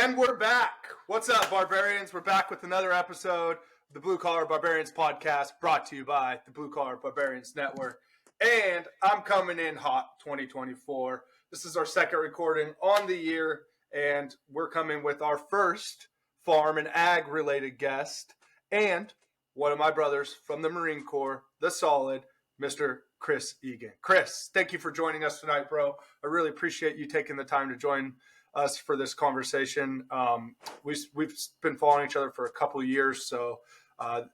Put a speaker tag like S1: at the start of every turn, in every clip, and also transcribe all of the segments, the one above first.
S1: And we're back. What's up, Barbarians? We're back with another episode of the Blue Collar Barbarians podcast, brought to you by the Blue Collar Barbarians Network. And I'm coming in hot 2024. This is our second recording on the year, and we're coming with our first farm and ag related guest, and one of my brothers from the Marine Corps, the Solid, Mr. Chris Eggen. Chris, thank you for joining us tonight, bro. I really appreciate you taking the time to join us for this conversation. We've been following each other for a couple of years, so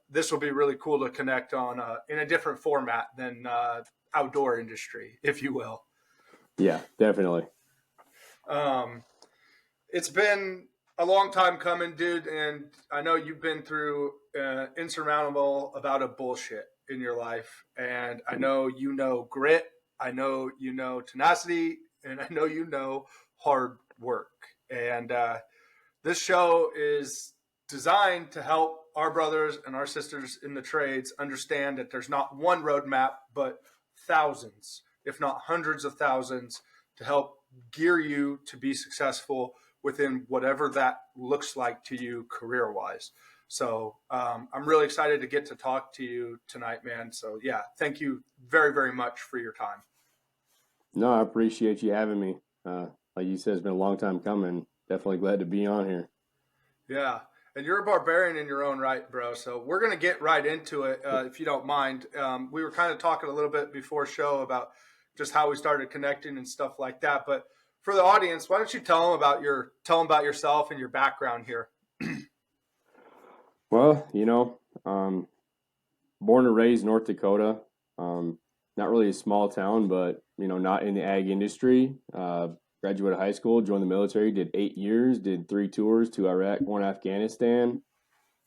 S1: this will be really cool to connect on in a different format than outdoor industry, if you will.
S2: Yeah, definitely.
S1: It's been a long time coming, dude, and I know you've been through insurmountable amount of bullshit in your life, and I know you know grit, I know you know tenacity, and I know you know hard work. And this show is designed to help our brothers and our sisters in the trades understand that there's not one roadmap, but thousands, if not hundreds of thousands, to help gear you to be successful within whatever that looks like to you career-wise. So I'm really excited to get to talk to you tonight, man. So yeah, thank you very, very much for your time.
S2: No, I appreciate you having me. Like you said, it's been a long time coming. Definitely glad to be on here.
S1: Yeah, and you're a barbarian in your own right, bro. So we're going to get right into it, if you don't mind. We were kind of talking a little bit before show about just how we started connecting and stuff like that. But for the audience, why don't you tell them about yourself and your background here?
S2: Well, born and raised North Dakota. Not really a small town, but, not in the ag industry. Graduated high school, joined the military, did 8 years, did 3 tours, 2 Iraq, 1 Afghanistan.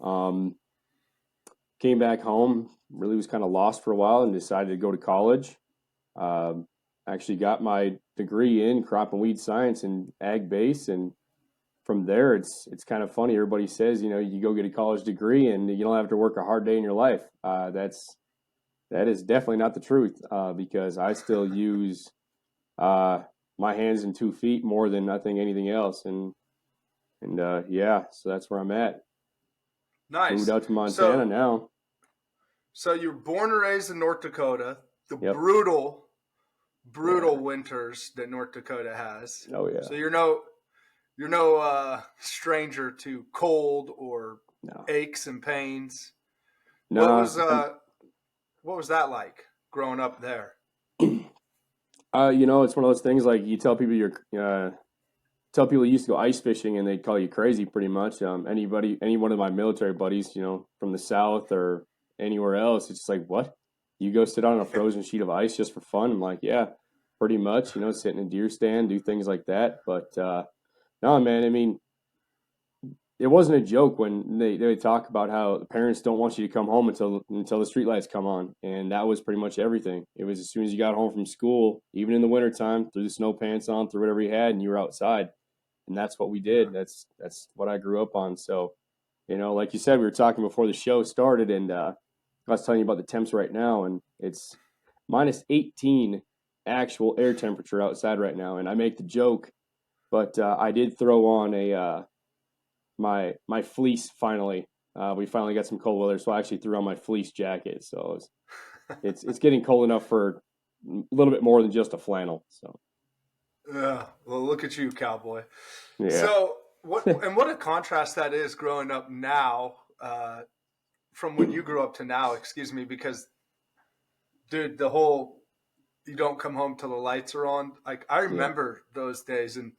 S2: Came back home, really was kind of lost for a while and decided to go to college. Actually got my degree in crop and weed science and ag base, and from there it's kind of funny. Everybody says, you go get a college degree and you don't have to work a hard day in your life. That is definitely not the truth, because I still use my hands and 2 feet more than anything else, and so that's where I'm at.
S1: Nice.
S2: Moved out to Montana now.
S1: So you were born and raised in North Dakota, the
S2: Yep.
S1: brutal winters that North Dakota has.
S2: Oh yeah.
S1: So you're no stranger to cold or aches and pains.
S2: No.
S1: What was that like growing up there?
S2: It's one of those things, like you tell people tell people you used to go ice fishing and they'd call you crazy pretty much. Any one of my military buddies, from the South or anywhere else, it's just like, what? You go sit on a frozen sheet of ice just for fun? I'm like, yeah, pretty much, sit in a deer stand, do things like that. But no, man, I mean, it wasn't a joke when they would talk about how the parents don't want you to come home until the streetlights come on. And that was pretty much everything. It was as soon as you got home from school, even in the wintertime, threw the snow pants on, threw whatever you had, and you were outside. And that's what we did. That's what I grew up on. So, like you said, we were talking before the show started, and I was telling you about the temps right now, and it's minus 18 actual air temperature outside right now. And I make the joke, but I did throw on my fleece finally. We finally got some cold weather, so I actually threw on my fleece jacket. So it's getting cold enough for a little bit more than just a flannel. So.
S1: Yeah, well, look at you, cowboy.
S2: Yeah.
S1: So what a contrast that is growing up now, from when you grew up to now. Excuse me, because, dude, the whole you don't come home till the lights are on. Like, I remember those days, and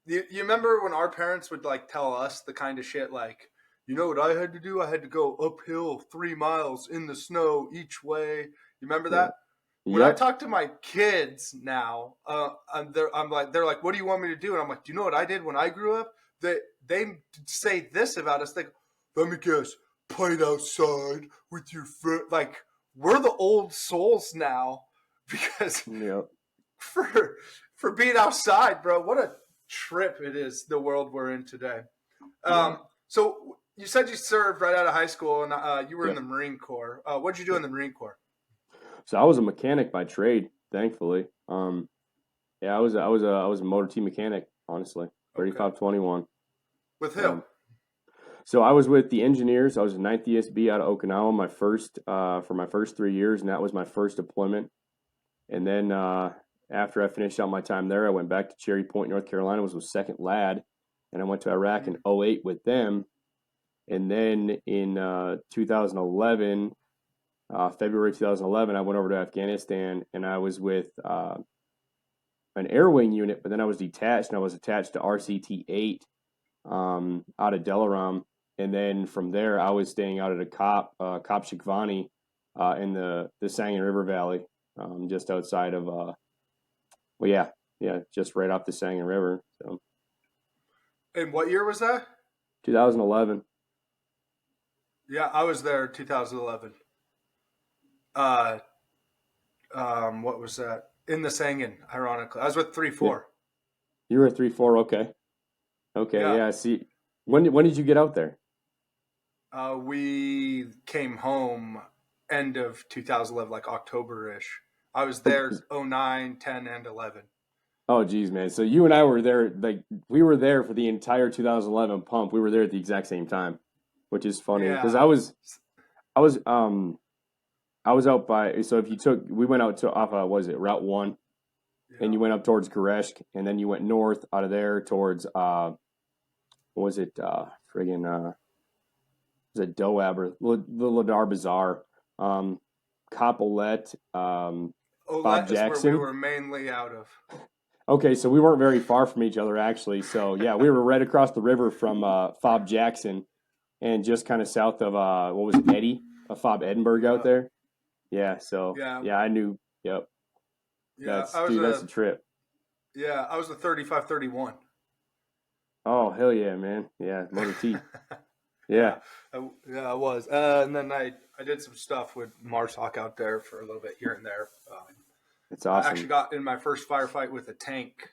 S1: you remember when our parents would tell us the kind of shit like, you know what I had to do? I had to go uphill 3 miles in the snow each way. You remember that? When I talk to my kids now, they're like, what do you want me to do? And I'm like, do you know what I did when I grew up? They say this about us. They go, let me guess, played outside with your friend. Like, we're the old souls now because for being outside, bro, what a trip it is, the world we're in today. So you said you served right out of high school, and you were in the Marine Corps. What did you do in the Marine Corps?
S2: So I was a mechanic by trade, thankfully. I was a Motor T mechanic, honestly. 3521.
S1: With who?
S2: Um, so I was with the engineers. I was a 9th ESB out of Okinawa, for my first 3 years, and that was my first deployment. And then after I finished out my time there, I went back to Cherry Point, North Carolina, was with 2nd Lad, and I went to Iraq in '08 with them. And then in 2011, February 2011, I went over to Afghanistan, and I was with an air wing unit, but then I was detached, and I was attached to RCT-8 out of Delaram. And then from there, I was staying out at a Cop Shikvani in the Sangin River Valley, just outside of, just right off the Sangin River. So,
S1: And what year was that?
S2: 2011.
S1: Yeah, I was there 2011. Uh, what was that? In the Sangin, ironically. I was with 3-4.
S2: You were a 3-4, okay. Okay,
S1: Yeah.
S2: yeah, see. When did you get out there?
S1: We came home end of 2011, like October-ish. I was there 09, 10, and 11.
S2: Oh, geez, man. So you and I were there, like, we were there for the entire 2011 pump. We were there at the exact same time, which is funny because
S1: Yeah.
S2: I was, out by, so if you took, we went out to off, what was it, Route 1, and you went up towards Gereshk, and then you went north out of there towards, what was it, was it Doab or the Ladar Bazaar, Copolet, Fob
S1: Olet is where we
S2: Jackson.
S1: were mainly out of.
S2: Okay, so we weren't very far from each other, actually. So, yeah, we were right across the river from Fob Jackson and just kind of south of, what was it, Eddie? Fob Edinburgh out there. Yeah, so,
S1: Yeah.
S2: I knew. Yep.
S1: Yeah,
S2: That's a trip.
S1: I was a 35-31.
S2: Oh, hell yeah, man. Yeah, Motor T.
S1: Yeah,
S2: Yeah,
S1: I was. And then I did some stuff with Marsoc out there for a little bit here and there.
S2: it's
S1: I actually
S2: awesome.
S1: got in my first firefight with a tank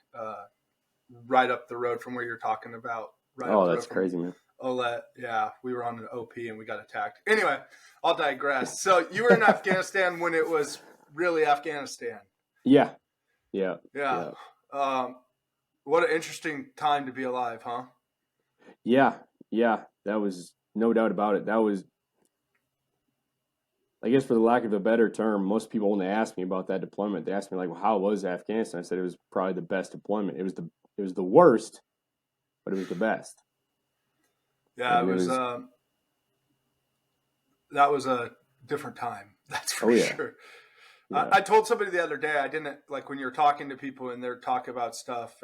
S1: right up the road from where you're talking about. Right up
S2: Oh,
S1: the
S2: that's
S1: road from
S2: crazy, man.
S1: Olet. Yeah, we were on an OP and we got attacked. Anyway, I'll digress. So you were in Afghanistan when it was really Afghanistan.
S2: Yeah, yeah,
S1: Yeah.
S2: yeah.
S1: What an interesting time to be alive, huh?
S2: Yeah, yeah, that was no doubt about it. That was, I guess, for the lack of a better term, most people when they ask me about that deployment, they ask me like, "Well, how was Afghanistan?" I said it was probably the best deployment. It was the worst, but it was the best.
S1: Yeah, it
S2: And it
S1: was.
S2: was,
S1: That was a different time. That's for
S2: oh yeah,
S1: sure.
S2: yeah,
S1: I told somebody the other day, I didn't like when you're talking to people and they're talking about stuff.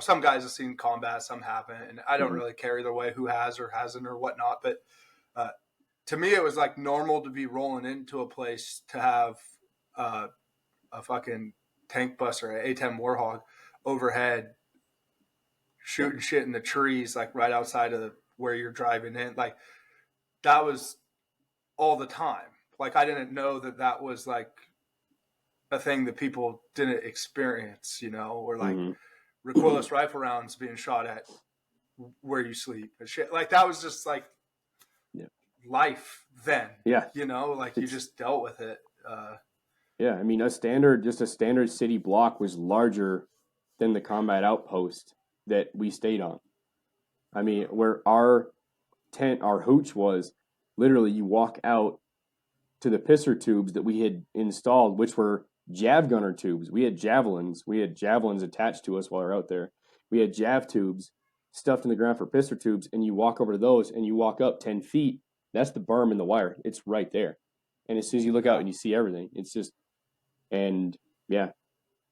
S1: Some guys have seen combat, some haven't, and I don't
S2: hmm
S1: really care either way who has or hasn't or whatnot. But uh, to me, it was like normal to be rolling into a place to have uh, a fucking tank bus or an A-10 Warhog overhead
S2: yeah,
S1: shooting shit in the trees, like right outside of where you're driving in. Like that was all the time. Like I didn't know that was like a thing that people didn't experience, or like
S2: hmm
S1: recoilless rifle rounds being shot at where you sleep and shit. Like that was just like
S2: yeah,
S1: life then,
S2: yeah.
S1: like you
S2: It's
S1: just dealt with it.
S2: yeah. I mean, just a standard city block was larger than the combat outpost that we stayed on. I mean, where our tent, our hooch was, literally you walk out to the pisser tubes that we had installed, which were jav gunner tubes. We had javelins. We had javelins attached to us while we were out there. We had jav tubes stuffed in the ground for pisser tubes, and you walk over to those and you walk up 10 feet. That's the berm and the wire. It's right there. And as soon as you look out
S1: Yeah.
S2: and you see everything, it's just, and yeah,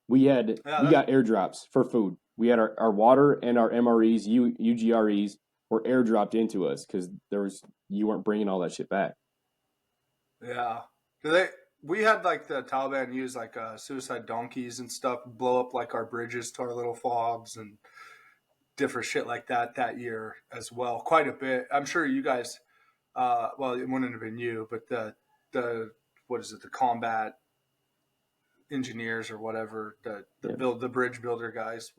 S1: Yeah.
S2: we got airdrops for food. We had our water and our MREs, UGREs were airdropped into us because you weren't bringing all that shit back.
S1: Yeah. We had like the Taliban use like suicide donkeys and stuff, blow up like our bridges to our little fobs and different shit like that year as well. Quite a bit. I'm sure you guys, well, it wouldn't have been you, but what is it, the combat engineers or whatever,
S2: Yeah.
S1: the bridge builder guys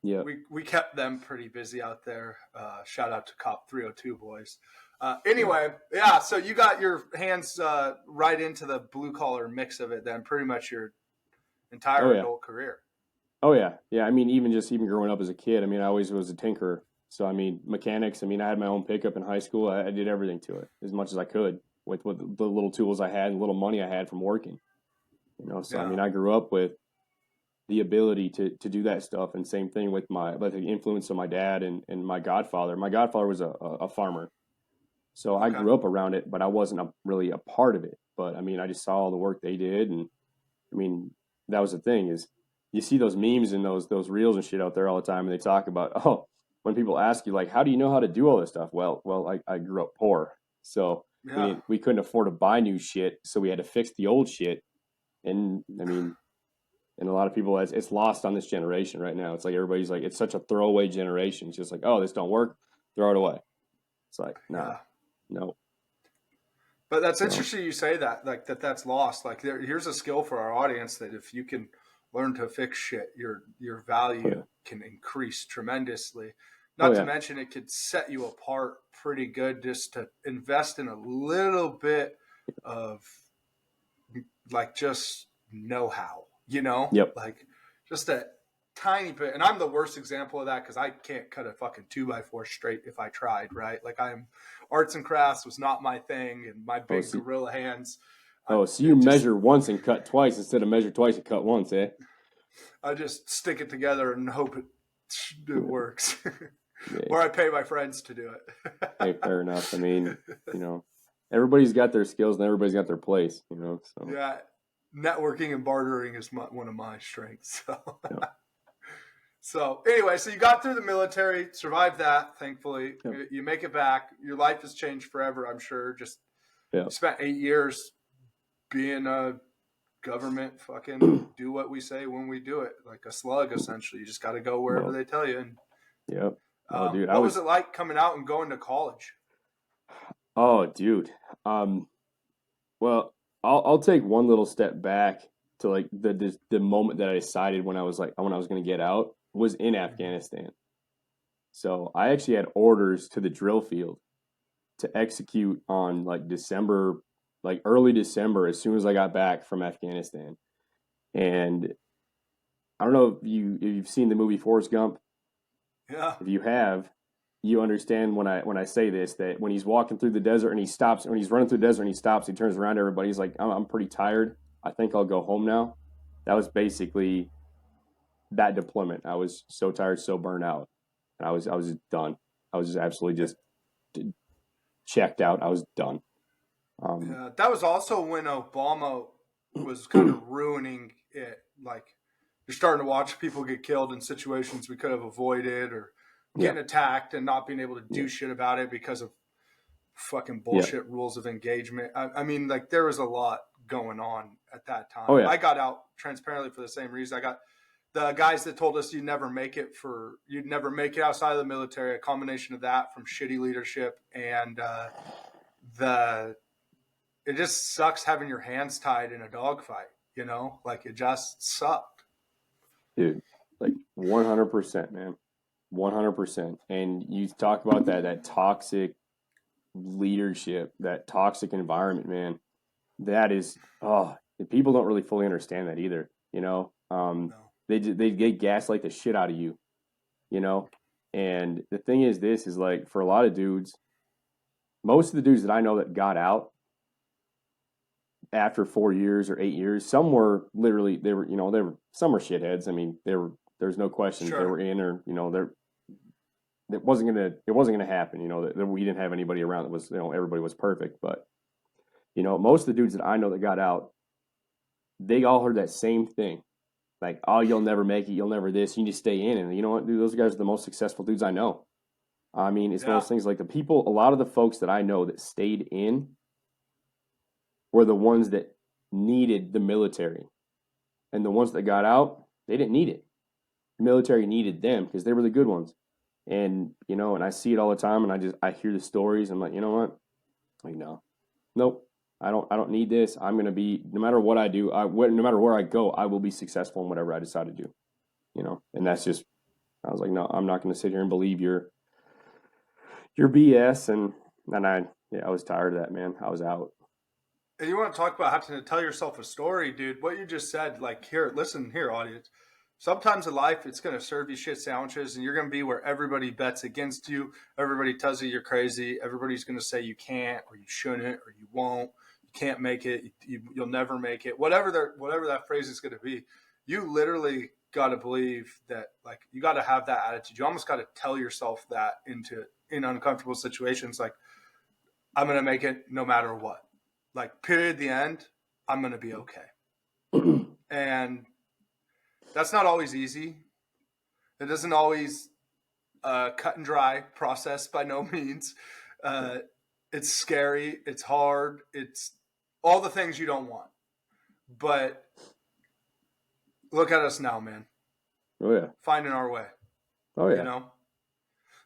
S2: Yeah.
S1: we kept them pretty busy out there. Shout out to Cop 302 boys.
S2: Yeah.
S1: Anyway, yeah. So you got your hands right into the blue collar mix of it then, pretty much your
S2: Oh
S1: entire
S2: yeah.
S1: adult career.
S2: Oh yeah. Yeah. I mean, even growing up as a kid, I mean, I always was a tinkerer. So I mean, mechanics. I mean, I had my own pickup in high school. I did everything to it as much as I could with the little tools I had and little money I had from working. You know, so I
S1: Yeah.
S2: mean, I grew up with the ability to do that stuff, and same thing with the influence of my dad and my godfather. My godfather was a farmer, so I
S1: Okay.
S2: grew up around it, but I wasn't really a part of it. But I mean, I just saw all the work they did, and I mean, that was the thing is you see those memes and those reels and shit out there all the time, and they talk about when people ask you like, how do you know how to do all this stuff? Well, I grew up poor, so
S1: Yeah.
S2: we couldn't afford to buy new shit, so we had to fix the old shit, and I mean, and a lot of people it's lost on this generation right now. It's like everybody's like it's such a throwaway generation. It's just like, oh, this don't work, throw it away. It's like nah,
S1: Yeah.
S2: no.
S1: But that's
S2: So
S1: interesting you say that, like that's lost. Like here's a skill for our audience that if you can learn to fix shit, your
S2: oh yeah,
S1: value can increase tremendously.
S2: oh
S1: Not to
S2: yeah,
S1: mention it could set you apart pretty good just to invest in a little bit of like just know how,
S2: yep,
S1: like just a tiny bit. And I'm the worst example of that because I can't cut a fucking 2x4 straight if I tried, right? Like I'm arts and crafts was not my thing, and my
S2: oh
S1: big
S2: see,
S1: gorilla hands,
S2: oh so you
S1: it just
S2: measure once and cut twice instead of measure twice and cut once, eh?
S1: I just stick it together and hope it
S2: Yeah,
S1: works,
S2: yeah.
S1: or I pay my friends to do
S2: Hey,
S1: it.
S2: fair enough. I mean, you know, everybody's got their skills and everybody's got their place, you know. So
S1: Yeah, networking and bartering is one of my strengths. So.
S2: yeah,
S1: So anyway, so you got through the military, survived that, thankfully.
S2: yeah,
S1: You make it back. Your life has changed forever, I'm sure. Just
S2: yeah.
S1: you spent 8 years being a government fucking do what we say when we do it, like a slug. Essentially, you just got to go wherever
S2: Well,
S1: they tell you. And
S2: yep. Oh, dude, I
S1: what was
S2: was.
S1: it like coming out and going to college?
S2: Oh, dude. Um, Well, I'll take one little step back to like the moment that I decided when I was going to get out was in
S1: Mm-hmm.
S2: Afghanistan. So I actually had orders to the drill field to execute on like December, like early December, as soon as I got back from Afghanistan. And I don't know if you've seen the movie Forrest Gump.
S1: Yeah,
S2: If you have, you understand when I say this that when he's walking through the desert and he stops, when he's running through the desert and he stops, he turns around to everybody. He's like, I'm pretty tired. I think I'll go home now. That was basically that deployment. I was so tired, so burnt out, and I was done. I was just absolutely just checked out. I was done. Um,
S1: yeah. That was also when Obama was kind of ruining it. Like you're starting to watch people get killed in situations we could have avoided, or
S2: yeah,
S1: getting attacked and not being able to
S2: yeah,
S1: do shit about it because of fucking
S2: yeah.
S1: bullshit rules of engagement. I mean, like there was a lot going on at that
S2: Oh
S1: time.
S2: yeah,
S1: I got out transparently for the same reason. I got the guys that told us you'd never make it outside of the military. A combination of that from shitty leadership and the it just sucks having your hands tied in a dogfight. Like it just sucked.
S2: dude, like 100%, man, 100%. And you talk about that toxic leadership, that toxic environment, man. That is, oh, people don't really fully understand that either. You know,
S1: No,
S2: they get gaslight the shit out of you. You know, and the thing is, this is like for a lot of dudes, most of the dudes that I know that got out after 4 years or 8 years, some were literally they were some were shitheads. I mean, they were there's no question they
S1: sure,
S2: were in or they're it wasn't gonna happen. You know that we didn't have anybody around that was everybody was perfect, but most of the dudes that I know that got out, they all heard that same thing. Like, oh, you'll never make it. You'll never this. You need to stay in. And you know what, dude? Those guys are the most successful dudes I know. I mean, it's one of
S1: yeah,
S2: those things like a lot of the folks that I know that stayed in were the ones that needed the military. And the ones that got out, they didn't need it. The military needed them because they were the good ones. And, and I see it all the time and I hear the stories. I'm like, you know what? Like, no, nope. I don't need this. I'm going to be, no matter what I do, no matter where I go, I will be successful in whatever I decide to do, and that's just, I was like, no, I'm not going to sit here and believe your BS. And I was tired of that, man. I was out.
S1: and you want to talk about having to tell yourself a story, dude? What you just said, like here, listen here, audience. sometimes in life it's going to serve you shit sandwiches, and you're going to be where everybody bets against you. Everybody tells you you're crazy. Everybody's going to say you can't or you shouldn't or you won't. You can't make it. You'll never make it. Whatever that phrase is going to be, you literally got to believe that. Like, you got to have that attitude. You almost got to tell yourself that in uncomfortable situations. Like, I'm going to make it no matter what. Like, period, the end, I'm going to be okay. And that's not always easy. It doesn't always cut and dry process by no means. It's scary. It's hard. It's all the things you don't want. But look at us now, man.
S2: Oh yeah.
S1: Finding our way.
S2: Oh yeah.
S1: You know?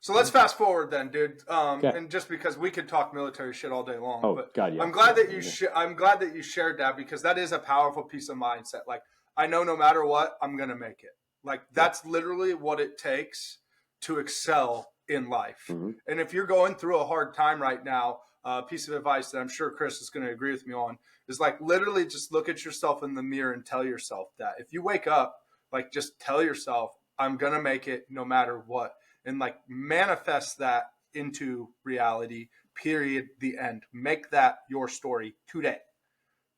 S1: So let's fast forward then, dude.
S2: Okay.
S1: And just because we could talk military shit all day long,
S2: Oh
S1: but
S2: God, yeah.
S1: I'm glad that I'm glad that you shared that, because that is a powerful piece of mindset. Like, I know no matter what, I'm gonna make it. Like, that's literally what it takes to excel in life.
S2: Mm-hmm.
S1: And if you're going through a hard time right now, a piece of advice that I'm sure Chris is going to agree with me on is, like, literally just look at yourself in the mirror and tell yourself that. If you wake up, like, just tell yourself, I'm gonna make it no matter what. And, like, manifest that into reality, period, the end. Make that your story today.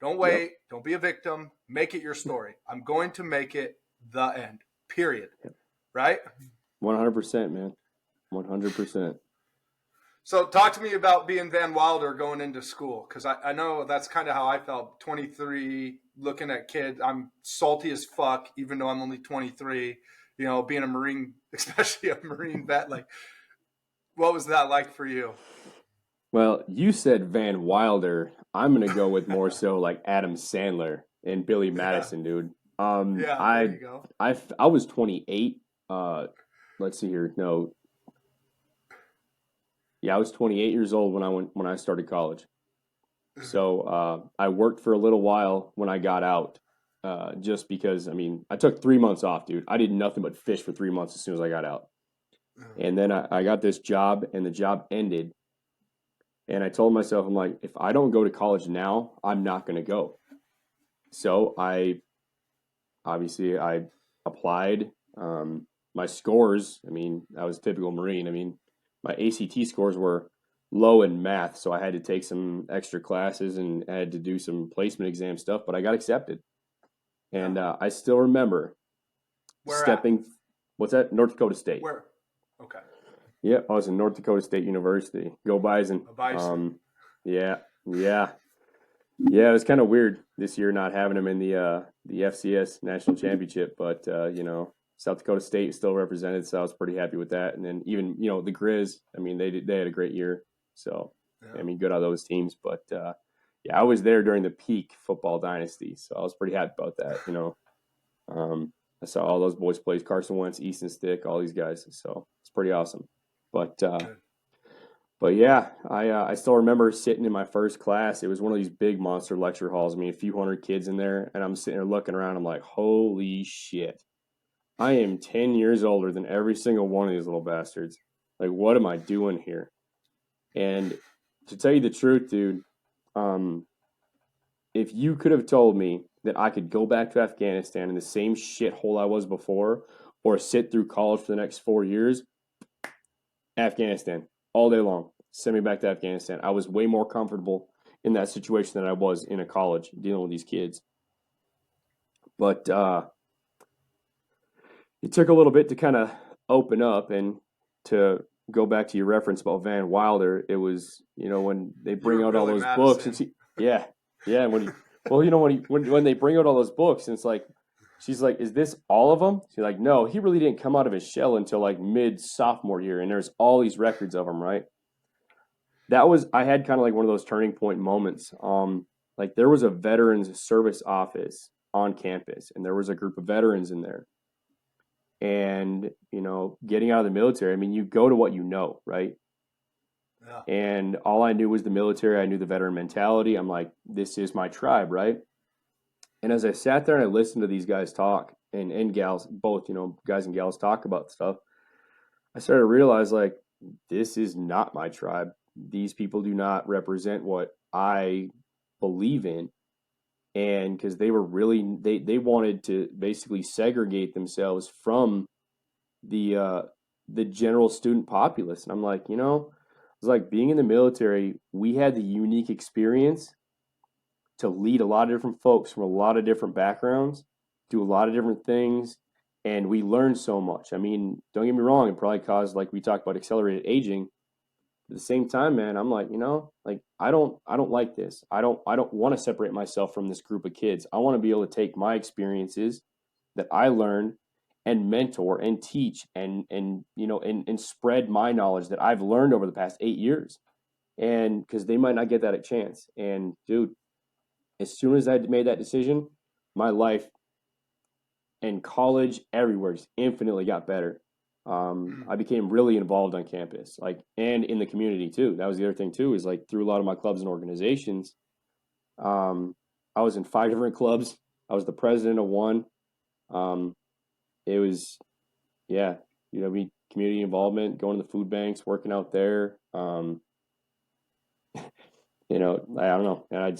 S1: Don't wait. Yep. Don't be a victim. Make it your story. I'm going to make it the end, period. Yep. Right?
S2: 100%, man. 100%.
S1: So talk to me about being Van Wilder going into school, because I know that's kind of how I felt. 23, looking at kids. I'm salty as fuck, even though I'm only 23. You know, being a Marine, especially a Marine vet, like, what was that like for you?
S2: Well, you said Van Wilder. I'm gonna go with more so like Adam Sandler and Billy Madison, dude.
S1: There you go.
S2: I was 28. Let's see here. No. Yeah, I was 28 years old when I started college. So I worked for a little while when I got out. Just because, I mean, I took 3 months off, dude. I did nothing but fish for 3 months as soon as I got out. And then I got this job, and the job ended. And I told myself, I'm like, if I don't go to college now, I'm not going to go. So I applied. My scores, I mean, I was a typical Marine. I mean, my ACT scores were low in math, so I had to take some extra classes and I had to do some placement exam stuff, but I got accepted. And I still remember What's that? North Dakota State.
S1: Where? Okay.
S2: Yeah, I was in North Dakota State University. Go Bison. Yeah. It was kind of weird this year not having them in the FCS National Championship, but South Dakota State is still represented, so I was pretty happy with that. And then even the Grizz, I mean, they had a great year, so I mean, good on those teams. But I was there during the peak football dynasty, so I was pretty happy about that. I saw all those boys play: Carson Wentz, Easton Stick, all these guys. So it's pretty awesome. But yeah, I still remember sitting in my first class. It was one of these big monster lecture halls. I mean, a few hundred kids in there, and I'm sitting there looking around. I'm like, holy shit. I am 10 years older than every single one of these little bastards. Like, what am I doing here? And to tell you the truth, dude, if you could have told me that I could go back to Afghanistan in the same shithole I was before, or sit through college for the next 4 years, Afghanistan, all day long. Send me back to Afghanistan. I was way more comfortable in that situation than I was in a college dealing with these kids. But it took a little bit to kind of open up, and to go back to your reference about Van Wilder. It was, when they bring out all those books, and when they bring out all those books, and it's like, she's like, is this all of them? She's like, no, he really didn't come out of his shell until like mid sophomore year, and there's all these records of him, right? I had kind of like one of those turning point moments. Like, there was a veterans service office on campus, and there was a group of veterans in there. And, getting out of the military, I mean, you go to what you know, right? Yeah. And all I knew was the military. I knew the veteran mentality. I'm like, this is my tribe, right? And as I sat there and I listened to these guys talk, and gals, both, guys and gals talk about stuff, I started to realize, like, this is not my tribe. These people do not represent what I believe in. and because they were really they wanted to basically segregate themselves from the uh, the general student populace. And I'm like, it's like being in the military. We had the unique experience to lead a lot of different folks from a lot of different backgrounds, do a lot of different things, and we learned so much. I mean, don't get me wrong, it probably caused, like we talked about, accelerated aging. At the same time, man, I'm like, like I don't like this. I don't want to separate myself from this group of kids. I want to be able to take my experiences that I learned and mentor and teach and spread my knowledge that I've learned over the past 8 years. And because they might not get that a chance. And dude, as soon as I made that decision, my life and college everywhere just infinitely got better. I became really involved on campus, like, and in the community too. That was the other thing too, is like through a lot of my clubs and organizations. Um, I was in 5 different clubs. I was the president of one. Um, it was, yeah, community involvement, going to the food banks, working out there. I don't know, and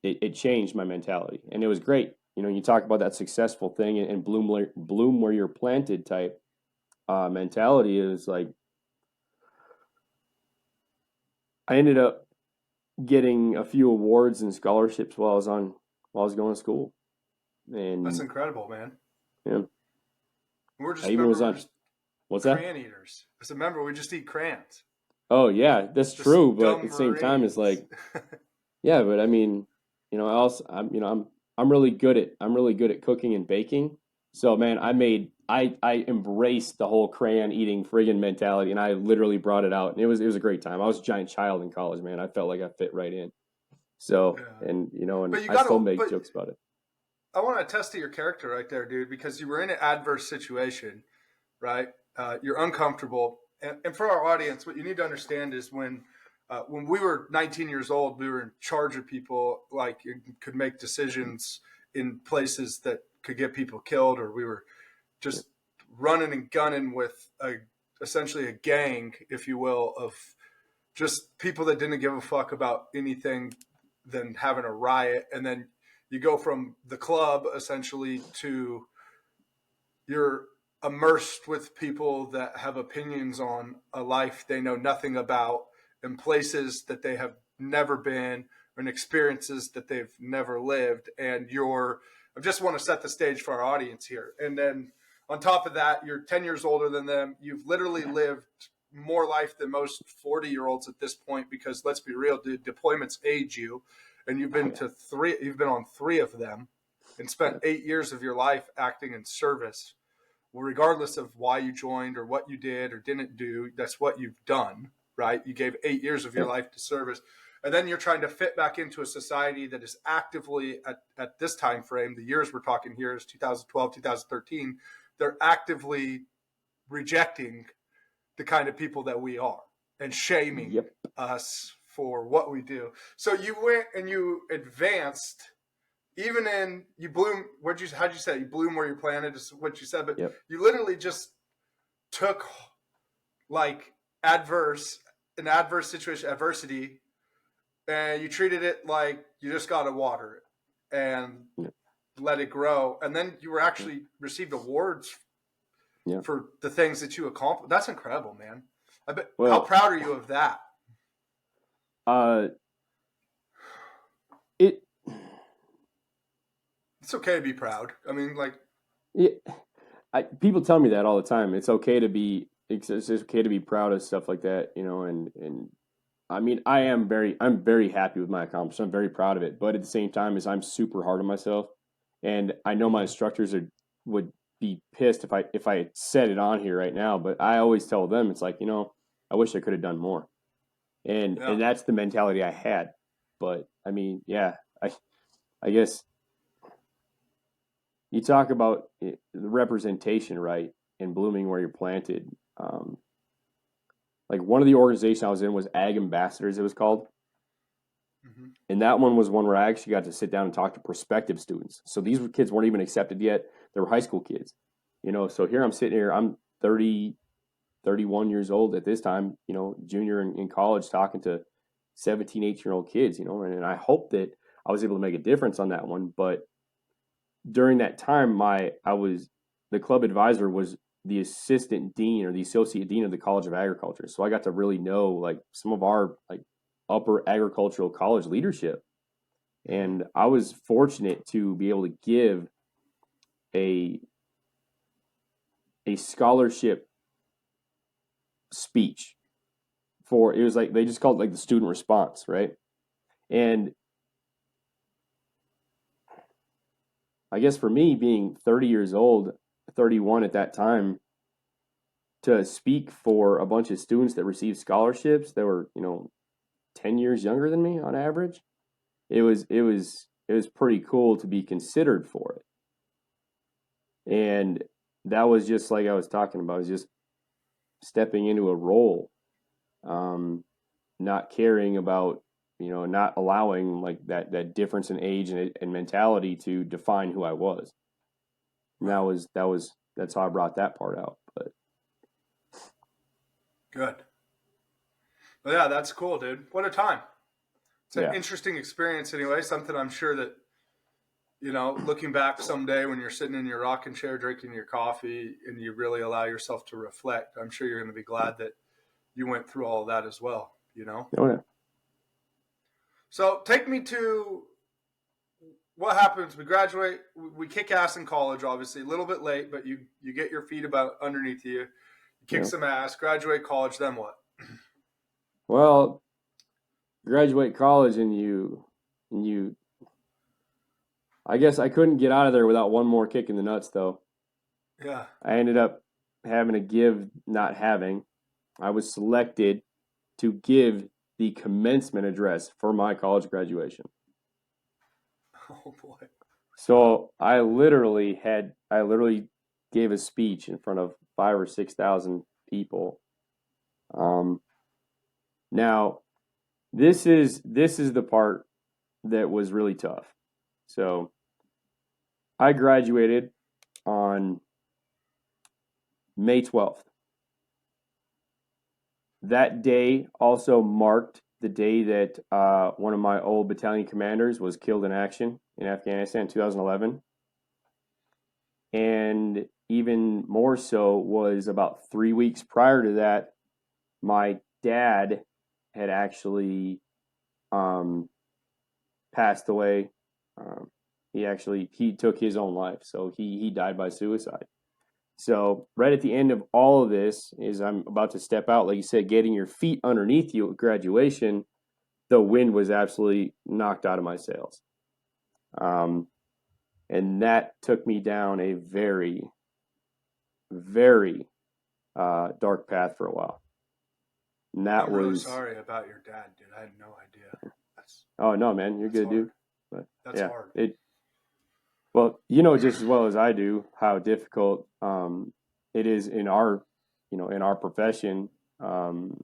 S2: it changed my mentality, and it was great. You talk about that successful thing and bloom where you're planted type mentality is like I ended up getting a few awards and scholarships while I was going to school,
S1: That's
S2: and
S1: incredible, man.
S2: yeah, I even was
S1: We're
S2: on
S1: just
S2: what's that?
S1: crayon eaters. Just remember, we just eat crayons.
S2: Oh yeah, that's
S1: Just
S2: true, but at
S1: dumb
S2: the same time, it's
S1: Marines.
S2: like yeah, but I mean, I also I'm really good at cooking and baking. So man, I embraced the whole crayon eating friggin' mentality, and I literally brought it out, and it was a great time. I was a giant child in college, man. I felt like I fit right in. So
S1: Yeah.
S2: and
S1: But you
S2: I
S1: got
S2: still
S1: to,
S2: make
S1: but
S2: jokes about it.
S1: I want to attest to your character right there, dude, because you were in an adverse situation, right? You're uncomfortable. And for our audience, what you need to understand is when we were 19 years old, we were in charge of people, like you could make decisions in places that could get people killed, or we were
S2: Yep,
S1: just running and gunning with essentially a gang, if you will, of just people that didn't give a fuck about anything than having a riot. And then you go from the club essentially to you're immersed with people that have opinions on a life they know nothing about and places that they have never been and experiences that they've never lived. And I just want to set the stage for our audience here. And then on top of that, you're 10 years older than them. You've literally lived more life than most 40-year-olds at this point, because let's be real, dude, deployments age you. And
S2: oh yeah,
S1: you've been on 3 of them and spent
S2: yeah,
S1: 8 years of your life acting in service. Well, regardless of why you joined or what you did or didn't do, that's what you've done, right? You gave 8 years of your
S2: yeah,
S1: life to service. And then you're trying to fit back into a society that is actively at this time frame, the years we're talking here is 2012, 2013, they're actively rejecting the kind of people that we are and shaming
S2: yep,
S1: us for what we do. So you went and you advanced, even in you bloom. How'd you say you bloom where you're planted is what you said, but
S2: yep,
S1: you literally just took like an adverse situation, adversity, and you treated it like you just got to water it and
S2: yep,
S1: let it grow. And then you were actually received awards
S2: yep.
S1: for the things that you accomplished. That's incredible, man. I bet. How
S2: Well,
S1: proud are you of that?
S2: uh, it,
S1: It's okay to be proud. I mean, like,
S2: it, people tell me that all the time. It's okay to be proud of stuff like that, and I mean, I'm very happy with my accomplishment. I'm very proud of it. But at the same time, is I'm super hard on myself, and I know my instructors would be pissed if I said it on here right now. But I always tell them it's like, I wish I could have done more, and
S1: yeah,
S2: and that's the mentality I had. But I mean, yeah, I guess you talk about the representation, right, and blooming where you're planted. Um, like one of the organizations I was in was Ag Ambassadors. It was called.
S1: mm-hmm.
S2: And that one was one where I actually got to sit down and talk to prospective students. So these kids weren't even accepted yet. They were high school kids. So here I'm sitting here, I'm 30, 31 years old at this time, junior in college talking to 17, 18-year-old kids, and I hope that I was able to make a difference on that one. But during that time, the club advisor was the assistant dean or the associate dean of the College of Agriculture. So I got to really know like some of our like upper agricultural college leadership. And I was fortunate to be able to give a scholarship speech for it was like they just called it like the student response, right? And I guess for me being 30 years old, 31 at that time, to speak for a bunch of students that received scholarships that were, 10 years younger than me on average, it was pretty cool to be considered for it. And that was just like I was talking about, it was just stepping into a role, not caring about, not allowing like that difference in age and mentality to define who I was. And that's how I brought that part out. But
S1: Good. But yeah, that's cool, dude. What a time. It's an
S2: yeah,
S1: interesting experience anyway. Something I'm sure that, looking back someday when you're sitting in your rocking chair drinking your coffee and you really allow yourself to reflect, I'm sure you're going to be glad that you went through all of that as well.
S2: oh yeah,
S1: So take me to what happens. We graduate, we kick ass in college, obviously, a little bit late, but you get your feet about underneath you kick
S2: yeah.
S1: some ass, graduate college, then what?
S2: Well, graduate college and you. I guess I couldn't get out of there without one more kick in the nuts, though.
S1: Yeah.
S2: I ended up having to give, not having. I was selected to give the commencement address for my college graduation.
S1: Oh boy.
S2: So I literally gave a speech in front of 5 or 6 thousand people. Um, Now this is the part that was really tough. So I graduated on May 12th. That day also marked the day that one of my old battalion commanders was killed in action in Afghanistan in 2011. And even more so was about 3 weeks prior to that, my dad had actually passed away. He took his own life, so he died by suicide. So right at the end of all of this is I'm about to step out, like you said, getting your feet underneath you at graduation. The wind was absolutely knocked out of my sails, and that took me down a very, very dark path for a while. And that
S1: I'm really
S2: was
S1: sorry about your dad, dude. I had no idea. That's
S2: oh no, man, you're
S1: that's
S2: good, dude.
S1: hard.
S2: But
S1: That's
S2: yeah,
S1: hard.
S2: well, you know just as well as I do how difficult it is in our profession. Um,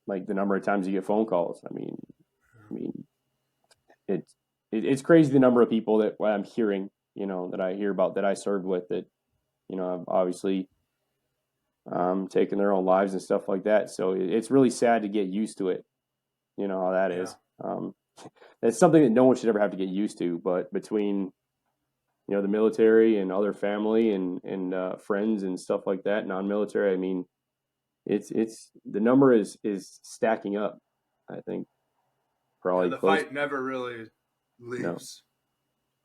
S2: like the number of times you get phone calls. I mean, it's it's crazy the number of people that I'm hearing, that I hear about that I served with that, have obviously taken their own lives and stuff like that. So it's really sad to get used to it. You know how that
S1: Yeah.
S2: is. It's something that no one should ever have to get used to. But between the military and other family and friends and stuff like that, non-military, I mean, it's the number is stacking up. I think
S1: Yeah.
S2: probably
S1: The
S2: close.
S1: fight never really
S2: No,
S1: leaves,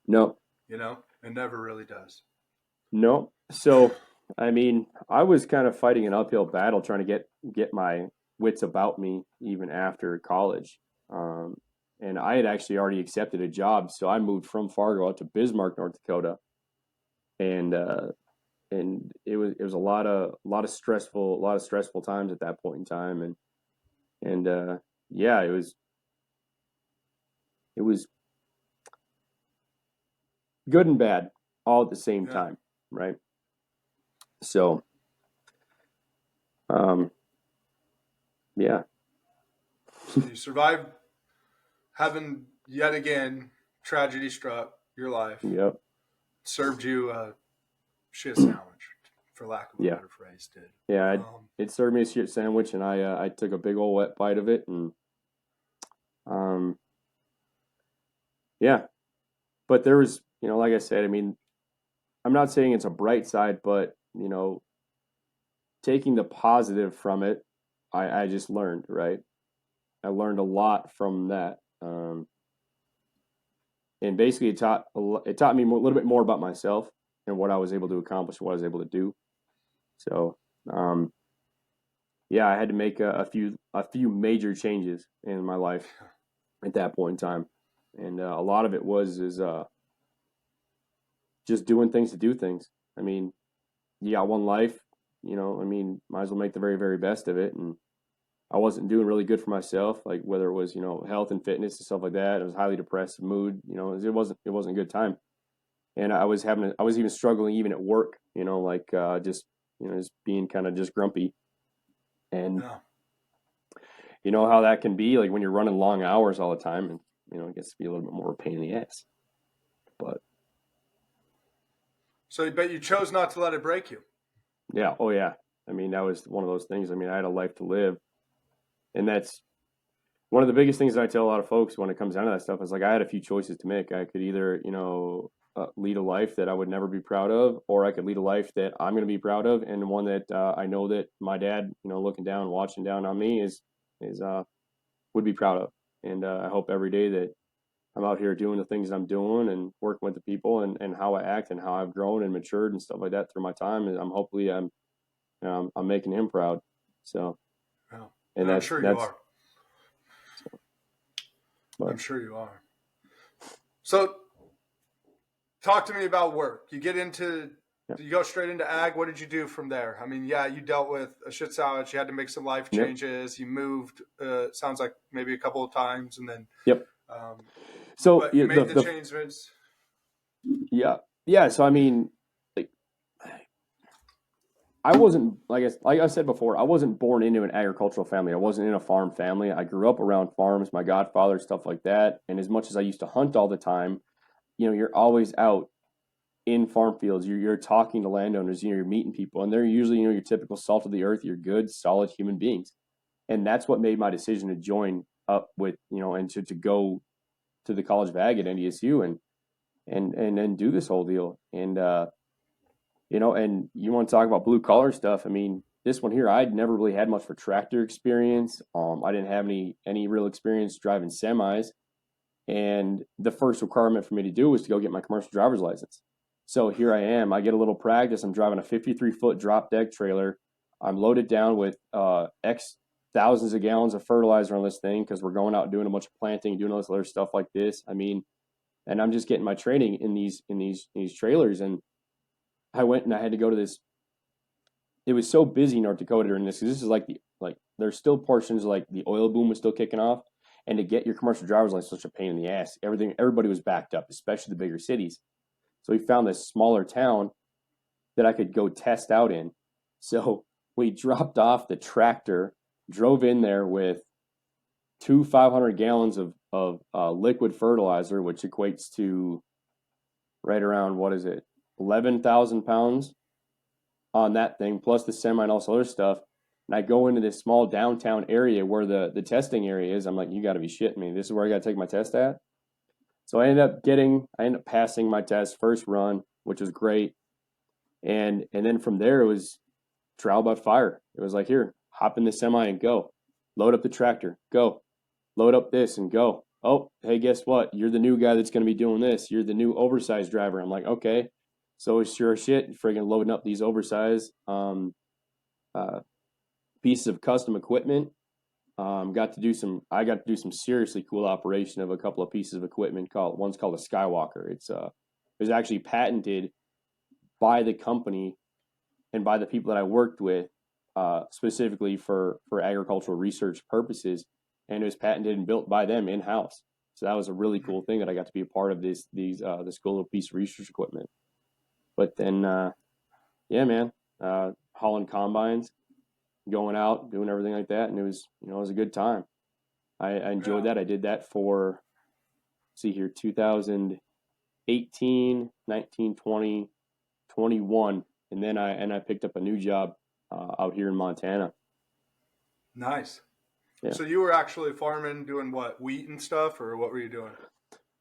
S2: no,
S1: It never really does.
S2: no. So, I mean, I was kind of fighting an uphill battle trying to get my wits about me even after college. Um, and I had actually already accepted a job, so I moved from Fargo out to Bismarck, North Dakota, and it was a lot of stressful times at that point in time, and yeah, it was good and bad all at the same
S1: Yeah.
S2: time, right? So, um, yeah,
S1: So you survived having yet again tragedy struck your life,
S2: yep,
S1: served you a shit sandwich, for lack of a
S2: yeah,
S1: better phrase, did.
S2: yeah.
S1: Um,
S2: It served me a shit sandwich, and I took a big old wet bite of it, and um, yeah. But there was, like I said, I mean, I'm not saying it's a bright side, but taking the positive from it, I just learned, right? I learned a lot from that. And basically it taught me a little bit more about myself and what I was able to accomplish, what I was able to do. So, um, yeah, I had to make a few major changes in my life at that point in time, and a lot of it was is just doing things to do things. I mean, you got one life, I mean, might as well make the very, very best of it. And I wasn't doing really good for myself, like whether it was, health and fitness and stuff like that. I was highly depressed, mood, it wasn't a good time. And I was even struggling even at work, like just being kind of just grumpy. And
S1: Yeah.
S2: you know how that can be, like when you're running long hours all the time, and it gets to be a little bit more of a pain in the ass. But
S1: So, but you chose not to let it break you.
S2: yeah, oh yeah. I mean, that was one of those things. I mean, I had a life to live, and that's one of the biggest things that I tell a lot of folks when it comes down to that stuff is like I had a few choices to make. I could either, lead a life that I would never be proud of, or I could lead a life that I'm going to be proud of, and one that I know that my dad, looking down, watching down on me is would be proud of. And I hope every day that I'm out here doing the things I'm doing and working with the people and how I act and how I've grown and matured and stuff like that through my time. And I'm making him proud. So,
S1: Yeah.
S2: and
S1: And I'm
S2: that's,
S1: sure you
S2: that's,
S1: are. I'm
S2: but
S1: sure you are. So, talk to me about work.
S2: yeah,
S1: You go straight into ag. What did you do from there? I mean, yeah, you dealt with a shit sandwich. You had to make some life
S2: yep,
S1: changes. You moved, sounds like maybe a couple of times, and then,
S2: yep.
S1: um,
S2: So
S1: but you
S2: yeah,
S1: made the changes.
S2: yeah, yeah. So I mean, like, I wasn't like I said before, I wasn't born into an agricultural family. I wasn't in a farm family. I grew up around farms, my godfather, stuff like that. And as much as I used to hunt all the time, you're always out in farm fields. You're talking to landowners. You're meeting people, and they're usually your typical salt of the earth. You're good, solid human beings, and that's what made my decision to join up with and to go to the College of Ag at NDSU and do this whole deal. And and you want to talk about blue collar stuff? I mean, this one here, I'd never really had much for tractor experience. I didn't have any real experience driving semis, and the first requirement for me to do was to go get my commercial driver's license. So here I am. I get a little practice. I'm driving a 53-foot drop deck trailer. I'm loaded down with X thousands of gallons of fertilizer on this thing because we're going out and doing a bunch of planting, doing all this other stuff like this. I mean, and I'm just getting my training in these trailers. And I went and I had to go to this. It was so busy in North Dakota during this because this is like there's still portions like the oil boom was still kicking off, and to get your commercial driver's license was such a pain in the ass. Everybody was backed up, especially the bigger cities. So we found this smaller town that I could go test out in. So we dropped off the tractor, drove in there with two 500 gallons of liquid fertilizer, which equates to right around, what is it, 11,000 pounds on that thing, plus the semi and all this other stuff. And I go into this small downtown area where the testing area is. I'm like, you got to be shitting me. This is where I got to take my test at. So I ended up passing my test first run, which was great. And then from there it was trial by fire. It was like, here, hop in the semi and go. Load up the tractor, go. Load up this and go. Oh, hey, guess what? You're the new guy that's going to be doing this. You're the new oversized driver. I'm like, okay. So sure as shit, friggin' loading up these oversized uh, pieces of custom equipment. I got to do some seriously cool operation of a couple of pieces of equipment. One's called a Skywalker. It was actually patented by the company and by the people that I worked with, specifically for agricultural research purposes, and it was patented and built by them in house. So that was a really cool thing that I got to be a part of this cool little piece of research equipment. But then, yeah, man, hauling combines, going out, doing everything like that, and it was a good time. I enjoyed
S1: Yeah.
S2: that. I did that for, see here, 2018, 19, 20, 21, and then I picked up a new job out here in Montana.
S1: Nice.
S2: Yeah.
S1: So you were actually farming, doing what, wheat and stuff, or what were you doing?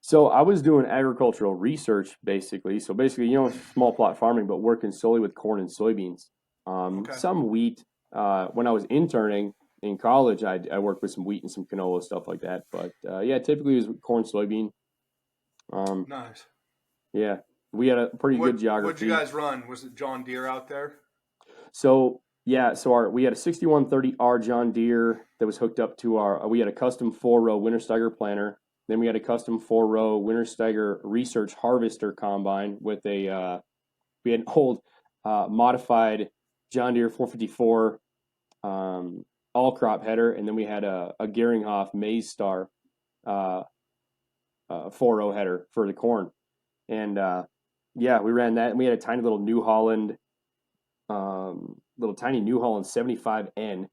S2: So I was doing agricultural research basically. So basically, small plot farming, but working solely with corn and soybeans.
S1: Okay.
S2: Some wheat. When I was interning in college, I worked with some wheat and some canola stuff like that. But yeah, typically it was corn, soybean. Um,
S1: Nice.
S2: yeah, we had a pretty good
S1: What'd you
S2: geography.
S1: guys run? Was it John Deere out there?
S2: So yeah, we had a 6130R John Deere that was hooked up to our. We had a custom 4-row Wintersteiger planter. Then we had a custom 4-row Wintersteiger Research Harvester combine with a. We had an old modified John Deere 454 all crop header, and then we had a Geringhoff Maize Star uh, 4-row header for the corn. And yeah, we ran that, and we had a tiny little New Holland little tiny New Holland 75N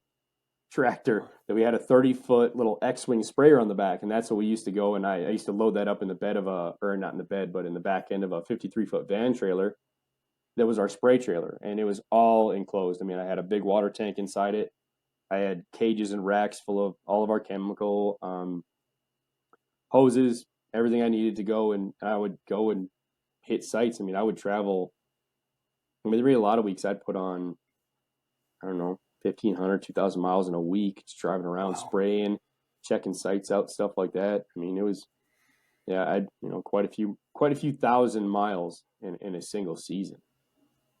S2: tractor that we had a 30-foot little X-Wing sprayer on the back. And that's what we used to go. And I used to load that up in the bed of or not in the bed, but in the back end of a 53-foot van trailer. That was our spray trailer. And it was all enclosed. I mean, I had a big water tank inside it. I had cages and racks full of all of our chemical hoses, everything I needed to go. And I would go and hit sites. I mean, I would travel. I mean, there were a lot of weeks I'd put on, I don't know, 1,500, 2,000 miles in a week, just driving around,
S1: Wow.
S2: spraying, checking sites out, stuff like that. I mean, it was, yeah, I'd, quite a few thousand miles in a single season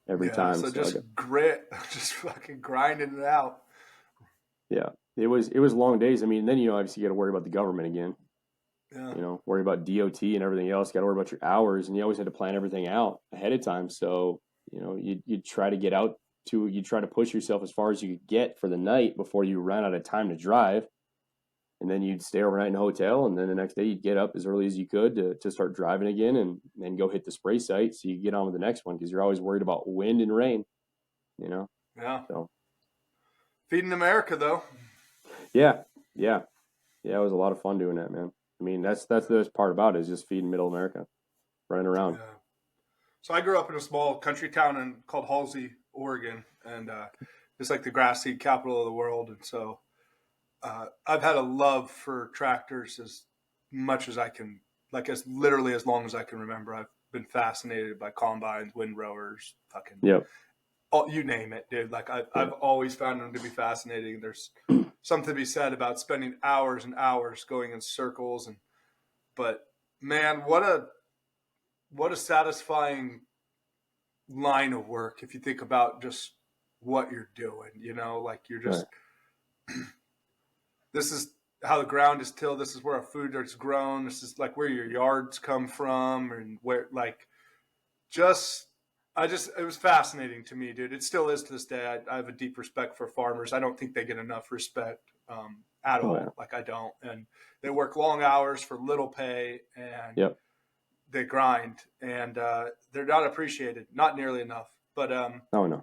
S2: every
S1: Yeah.
S2: time.
S1: So
S2: So I
S1: just
S2: got,
S1: grit, just fucking grinding it out.
S2: yeah, it was long days. I mean, then, obviously you got to worry about the government again,
S1: Yeah.
S2: worry about DOT and everything else, got to worry about your hours, and you always had to plan everything out ahead of time. So, you'd try to get out you try to push yourself as far as you could get for the night before you ran out of time to drive. And then you'd stay overnight in a hotel, and then the next day you'd get up as early as you could to start driving again, and then go hit the spray site so you get on with the next one because you're always worried about wind and rain, you know.
S1: Yeah.
S2: So
S1: Feeding America though.
S2: yeah, yeah, yeah, it was a lot of fun doing that, man. I mean, that's the best part about it is just feeding Middle America, running around.
S1: Yeah. So I grew up in a small country town called Halsey, Oregon, and it's like the grass seed capital of the world. And so I've had a love for tractors as much as I can, like as literally as long as I can remember. I've been fascinated by combines, windrowers, fucking
S2: Yep.
S1: you name it, dude. Like
S2: Yeah.
S1: I've always found them to be fascinating. There's something to be said about spending hours and hours going in circles, but man, what a satisfying line of work if you think about just what you're doing. Like you're
S2: Right.
S1: just this is how the ground is tilled. This is where our food is grown. This is like where your yards come from, and where like just it was fascinating to me, dude. It still is to this day. I have a deep respect for farmers. I don't think they get enough respect at
S2: Oh yeah.
S1: all. Like I don't, and they work long hours for little pay, and
S2: Yep.
S1: they grind, and they're not appreciated, not nearly enough.
S2: Oh no.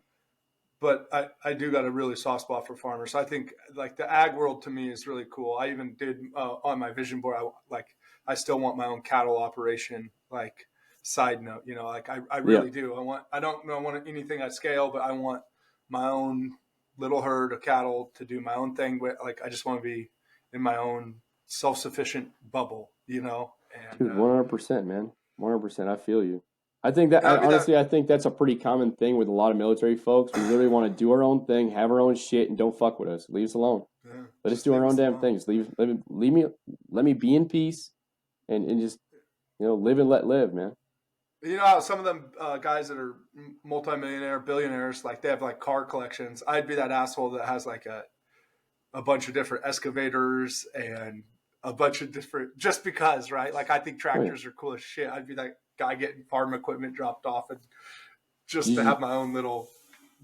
S1: But I do got a really soft spot for farmers. I think like the ag world to me is really cool. I even did on my vision board. I still want my own cattle operation. Like side note, like I really
S2: Yep.
S1: do. I don't want anything at scale, but I want my own little herd of cattle to do my own thing. With like I just want to be in my own self sufficient bubble, and
S2: Dude, 100%, man. 100%. I feel you. I think that,
S1: that'd be that.
S2: honestly, I think that's a pretty common thing with a lot of military folks. We literally want to do our own thing, have our own shit, and don't fuck with us. Leave us alone.
S1: Yeah,
S2: Let us
S1: just
S2: do
S1: leave
S2: our own
S1: us
S2: damn
S1: alone.
S2: things. Let me be in peace and just, live and let live, man.
S1: You know how some of them guys that are multimillionaire, billionaires, like they have like car collections. I'd be that asshole that has like a bunch of different excavators and a bunch of different, just because, right? Like I think
S2: Oh, yeah.
S1: tractors are cool as shit. I'd be that guy getting farm equipment dropped off and just to
S2: You,
S1: have my own little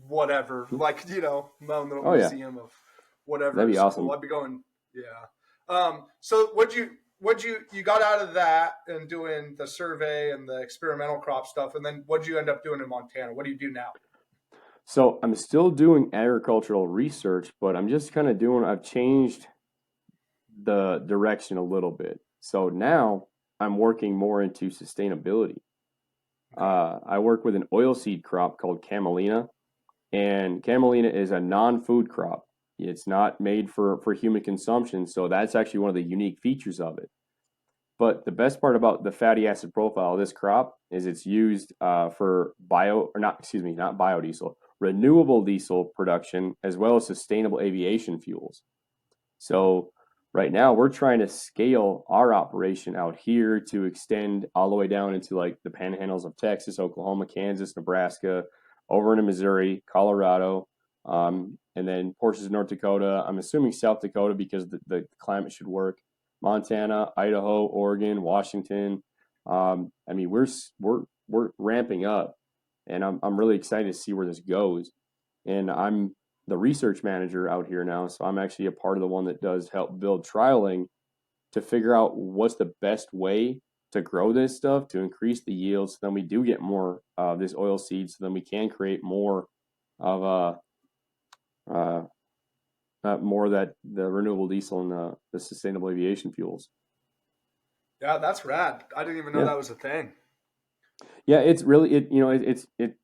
S1: whatever, like, my own little
S2: oh, yeah.
S1: museum of whatever
S2: That'd be
S1: is cool.
S2: awesome.
S1: I'd be going, yeah. So you got out of that and doing the survey and the experimental crop stuff, and then what'd you end up doing in Montana? What do you do now?
S2: So I'm still doing agricultural research, but I've changed the direction a little bit. So now I'm working more into sustainability.
S1: Okay.
S2: I work with an oilseed crop called camelina, and camelina is a non-food crop. It's not made for human consumption, so that's actually one of the unique features of it. But the best part about the fatty acid profile of this crop is it's used for not biodiesel, renewable diesel production, as well as sustainable aviation fuels. So right now we're trying to scale our operation out here to extend all the way down into like the panhandles of Texas, Oklahoma, Kansas, Nebraska, over into Missouri, Colorado, and then portions of North Dakota. I'm assuming South Dakota because the climate should work. Montana, Idaho, Oregon, Washington. I mean, we're ramping up, and I'm really excited to see where this goes. And I'm the research manager out here now, so I'm actually a part of the one that does help build trialing to figure out what's the best way to grow this stuff to increase the yields. So then we do get more of this oil seed, so then we can create more of more of that the renewable diesel and the sustainable aviation fuels.
S1: Yeah, that's rad. I didn't even know
S2: Yeah,
S1: that was a thing.
S2: yeah, it's really it.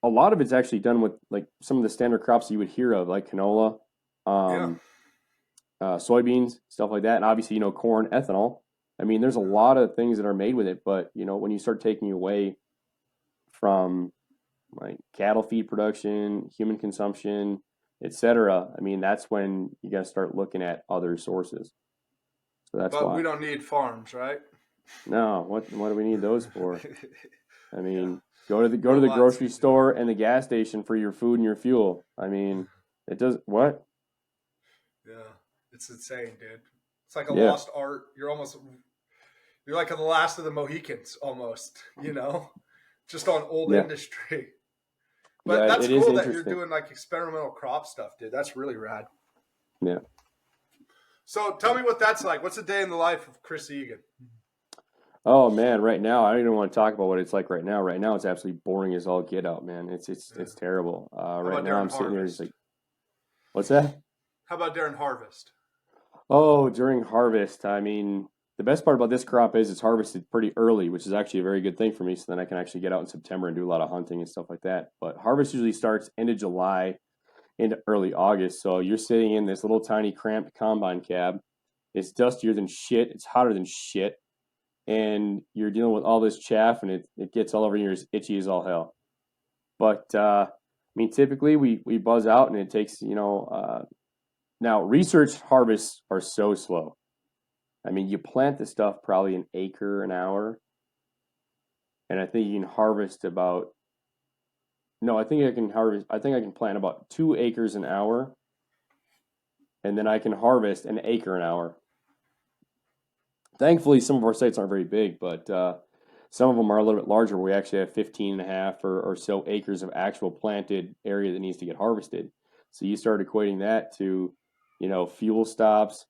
S2: A lot of it's actually done with like some of the standard crops you would hear of, like canola,
S1: Yeah.
S2: um, soybeans, stuff like that, and obviously corn, ethanol. I mean, there's a
S1: Yeah.
S2: lot of things that are made with it, but when you start taking away from like cattle feed production, human consumption, etc., I mean, that's when you got to start looking at other sources. So that's
S1: But
S2: why.
S1: we don't need farms, right?
S2: No, what do we need those for? I
S1: Yeah.
S2: mean, go to the
S1: Robots
S2: grocery
S1: can do it.
S2: store and the gas station for your food and your fuel. I mean, it does what?
S1: Yeah. It's insane, dude. It's like a
S2: Yeah,
S1: lost art. You're like the last of the Mohicans almost, just on old
S2: yeah,
S1: industry. But
S2: yeah.
S1: that's
S2: It is
S1: cool that you're
S2: interesting.
S1: doing like experimental crop stuff, dude. That's really rad.
S2: Yeah.
S1: So tell me what that's like. What's a day in the life of Chris Egan?
S2: Oh man, right now I don't even want to talk about what it's like right now. Right now it's absolutely boring as all get out, man. It's it's
S1: Yeah.
S2: it's terrible.
S1: How
S2: Right
S1: about
S2: now
S1: during
S2: I'm sitting here just
S1: harvest?
S2: like, what's that?
S1: How about during harvest?
S2: Oh, during harvest. I mean, the best part about this crop is it's harvested pretty early, which is actually a very good thing for me. So then I can actually get out in September and do a lot of hunting and stuff like that. But harvest usually starts end of July into early August. So you're sitting in this little tiny cramped combine cab. It's dustier than shit. It's hotter than shit. And you're dealing with all this chaff and it gets all over you. It's itchy as all hell. But I mean, typically we buzz out and it takes, now research harvests are so slow. I mean, you plant the stuff probably an acre an hour, and I think you can harvest about. No, I think I can harvest. I think I can plant about 2 acres an hour, and then I can harvest an acre an hour. Thankfully, some of our sites aren't very big, but some of them are a little bit larger. Where we actually have 15 and a half or so acres of actual planted area that needs to get harvested. So you start equating that to, fuel stops,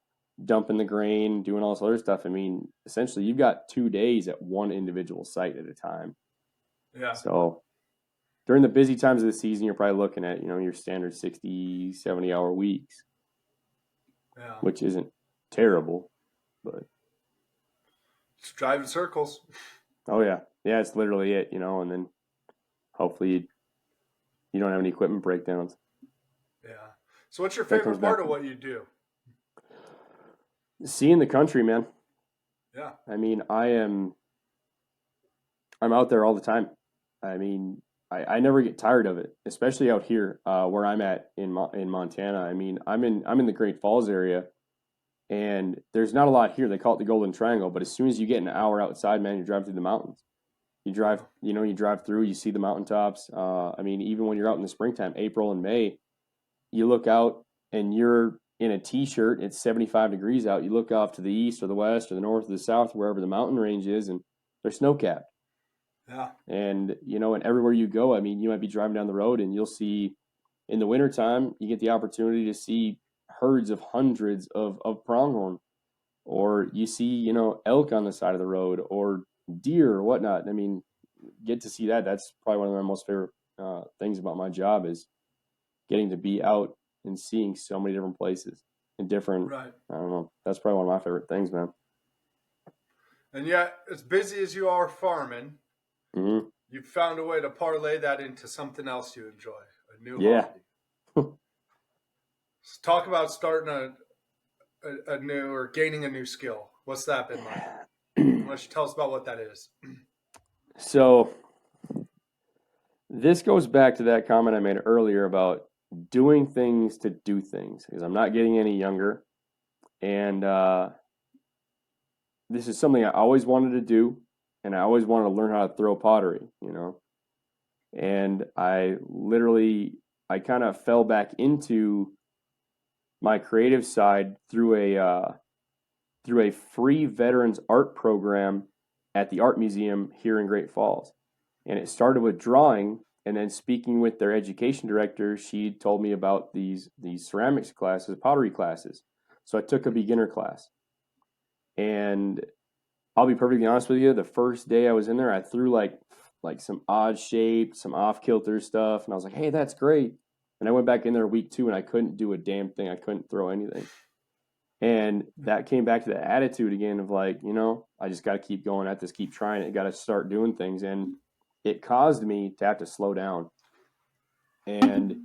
S2: dumping the grain, doing all this other stuff. I mean, essentially, you've got 2 days at one individual site at a time.
S1: Yeah.
S2: So during the busy times of the season, you're probably looking at, your standard 60, 70-hour weeks,
S1: Yeah.
S2: which isn't terrible, but
S1: Just driving circles.
S2: oh yeah, yeah, it's literally it, and then hopefully you don't have any equipment breakdowns.
S1: Yeah. So what's your
S2: That comes
S1: favorite
S2: back
S1: part of
S2: to
S1: what you do?
S2: seeing the country, man.
S1: Yeah.
S2: I mean, I'm out there all the time. I mean, I never get tired of it, especially out here where I'm at in Montana. I mean, I'm in the Great Falls area, and there's not a lot here. They call it the Golden Triangle, but as soon as you get an hour outside, man, you're driving through the mountains.
S1: Yeah.
S2: You drive through, you see the mountaintops. I mean, even when you're out in the springtime, April and May, you look out and you're in a t-shirt. It's 75 degrees out. You look off to the east or the west or the north or the south, wherever the mountain range is, and they're snow capped.
S1: Yeah.
S2: And everywhere you go, I mean, you might be driving down the road and you'll see in the wintertime, you get the opportunity to see herds of hundreds of pronghorn, or you see, elk on the side of the road, or deer or whatnot. I mean, get to see that. That's probably one of my most favorite things about my job is getting to be out and seeing so many different places and different.
S1: Right.
S2: I don't know. That's probably one of my favorite things, man.
S1: And yet, as busy as you are farming,
S2: Hmm.
S1: you've found a way to parlay that into something else you enjoy, a new
S2: Yeah.
S1: hobby. So talk about starting a new or gaining a new skill. What's that been like? Why don't you tell us about what that is?
S2: So this goes back to that comment I made earlier about doing things to do things, because I'm not getting any younger, and this is something I always wanted to do, and I always wanted to learn how to throw pottery, you know. And I kind of fell back into my creative side through a free veterans art program at the art museum here in Great Falls. And it started with drawing, and then speaking with their education director, she told me about these ceramics classes, pottery classes. So I took a beginner class. And I'll be perfectly honest with you, the first day I was in there, I threw like some odd shaped, some off kilter stuff, and I was like, "Hey, that's great." And I went back in there week 2 and I couldn't do a damn thing. I couldn't throw anything. And that came back to the attitude again of like, I just got to keep going at this, keep trying it, got to start doing things. And it caused me to have to slow down. And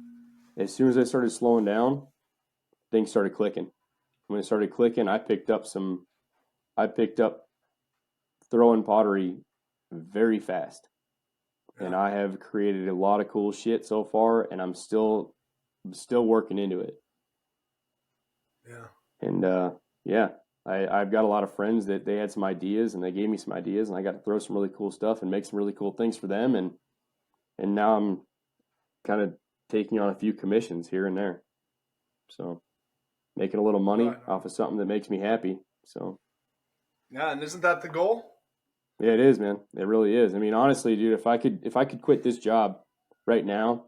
S2: as soon as I started slowing down, things started clicking. When it started clicking, I picked up throwing pottery very fast. Yeah. And I have created a lot of cool shit so far, and I'm still working into it.
S1: Yeah.
S2: And I've got a lot of friends that they had some ideas, and they gave me some ideas, and I got to throw some really cool stuff and make some really cool things for them. And now I'm kind of taking on a few commissions here and there. So making a little money off of something that makes me happy. So
S1: yeah, and isn't that the goal?
S2: Yeah, it is, man. It really is. I mean, honestly, dude, if I could quit this job right now,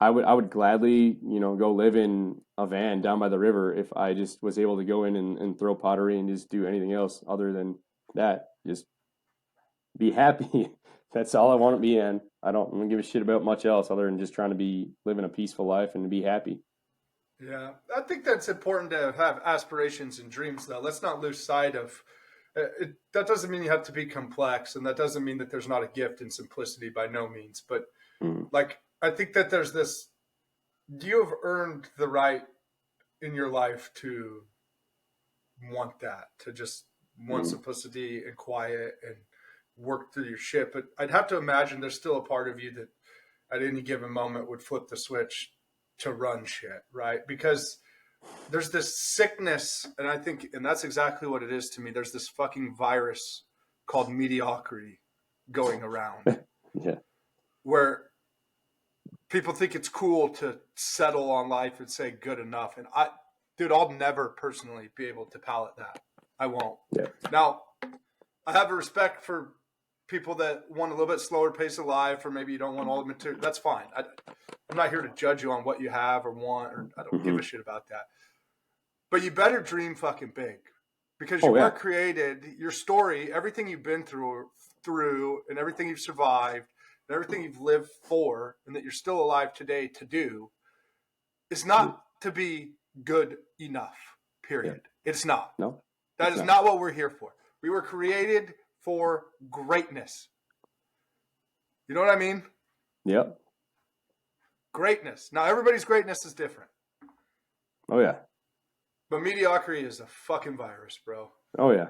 S2: I would gladly, go live in a van down by the river if I just was able to go in and throw pottery and just do anything else other than that. Just be happy. That's all I want to be in. I don't give a shit about much else other than just trying to living a peaceful life and to be happy.
S1: Yeah, I think that's important to have aspirations and dreams, though. Let's not lose sight of that. Doesn't mean you have to be complex, and that doesn't mean that there's not a gift in simplicity by no means. But I think that there's this, you have earned the right in your life to want that, to just want simplicity and quiet and work through your shit. But I'd have to imagine there's still a part of you that at any given moment would flip the switch to run shit, right? Because there's this sickness, and I think, and that's exactly what it is to me. There's this fucking virus called mediocrity going around.
S2: Yeah.
S1: Where people think it's cool to settle on life and say good enough. And I'll never personally be able to palate that. I won't.
S2: Yeah.
S1: Now, I have a respect for people that want a little bit slower pace of life, or maybe you don't want all the material. That's fine. I'm not here to judge you on what you have or want, or I don't give a shit about that. But you better dream fucking big, because you were created, your story, everything you've been through, and everything you've survived, and everything you've lived for, and that you're still alive today to do, is not to be good enough, period. Yeah. It's not.
S2: No.
S1: That is not what we're here for. We were created for greatness. You know what I mean?
S2: Yep.
S1: Greatness. Now, everybody's greatness is different.
S2: Oh, yeah.
S1: But mediocrity is a fucking virus, bro.
S2: Oh, yeah.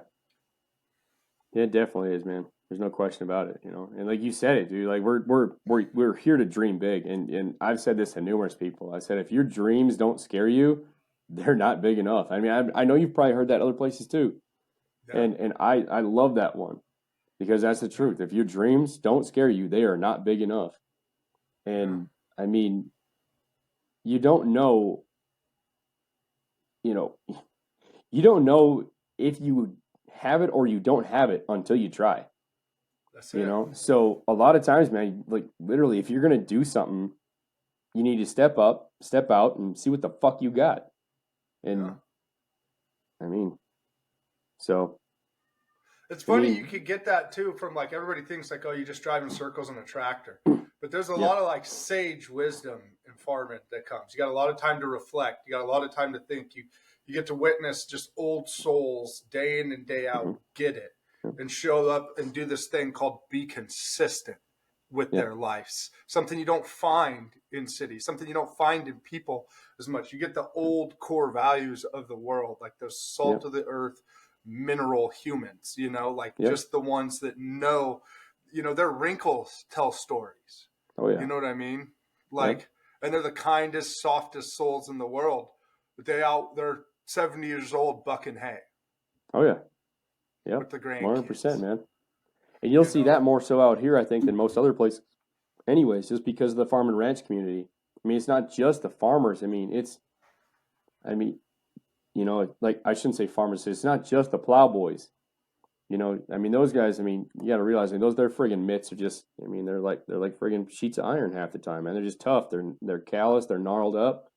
S2: It definitely is, man. There's no question about it, And like you said it, dude. Like we're here to dream big, and I've said this to numerous people. I said if your dreams don't scare you, they're not big enough. I mean, I know you've probably heard that other places too, yeah. And I love that one, because that's the truth. If your dreams don't scare you, they are not big enough. And I mean, you don't know. You don't know if you have it or you don't have it until you try.
S1: That's it.
S2: So a lot of times, man, like literally, if you're going to do something, you need to step up, step out, and see what the fuck you got. And I mean, so.
S1: It's funny, you could get that too from like, everybody thinks like, oh, you just drive in circles on a tractor. But there's a lot of like sage wisdom and farming that comes. You got a lot of time to reflect. You got a lot of time to think. You get to witness just old souls day in and day out get it and show up and do this thing called be consistent with their lives. Something you don't find in cities, something you don't find in people as much. You get the old core values of the world, like those salt of the earth, mineral humans, like
S2: Yep.
S1: just the ones that know, their wrinkles tell stories.
S2: Oh
S1: You
S2: yeah.
S1: know what I mean?
S2: Yep.
S1: Like, and they're the kindest, softest souls in the world. But they're 70 years old bucking hay
S2: Oh yeah. Yep.
S1: with the
S2: 100%,
S1: grandkids.
S2: man. And you'll
S1: You
S2: see that
S1: know,
S2: more so out here, I think, than most other places. Anyways, just because of the farm and ranch community. I mean, it's not just the farmers. I mean, like I shouldn't say farmers. It's not just the plowboys. Those guys. You got to realize, those their friggin' mitts are just. They're like friggin' sheets of iron half the time, man. They're just tough. They're callous. They're gnarled up.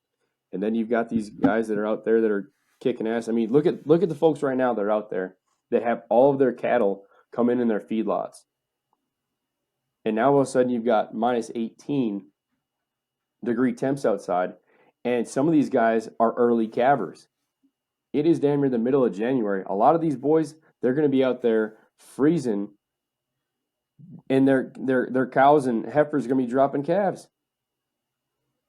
S2: And then you've got these guys that are out there that are kicking ass. I mean, look at the folks right now that are out there that have all of their cattle come in their feedlots, and now all of a sudden you've got minus 18-degree temps outside, and some of these guys are early calvers. It is damn near the middle of January. A lot of these boys, they're going to be out there freezing, and their cows and heifers are going to be dropping calves.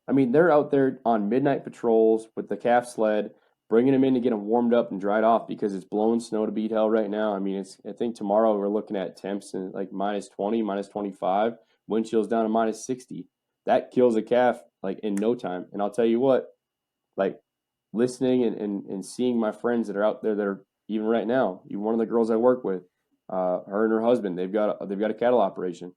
S2: I mean, they're out there on midnight patrols with the calf sled, bringing them in to get them warmed up and dried off because it's blowing snow to beat hell right now. I think tomorrow we're looking at temps in like minus 20, minus 25, wind chills down to minus 60. That kills a calf like in no time. And I'll tell you what, like listening and seeing my friends that are out there that are even right now, even one of the girls I work with, her and her husband, they've got a cattle operation.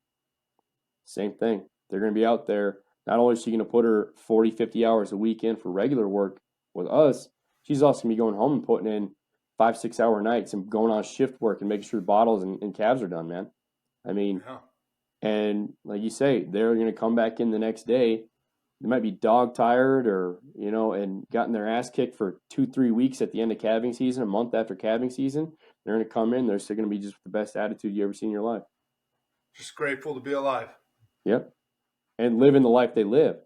S2: Same thing. They're going to be out there. Not only is she going to put her 40, 50 hours a week in for regular work with us, she's also going to be going home and putting in 5, 6 hour nights and going on shift work and making sure bottles and calves are done, man. I mean,
S1: yeah.
S2: and like you say, they're going to come back in the next day. They might be dog tired or, and gotten their ass kicked for 2, 3 weeks at the end of calving season, a month after calving season. They're going to come in. They're still going to be just the best attitude you ever seen in your life.
S1: Just grateful to be alive.
S2: Yep. And living the life they live.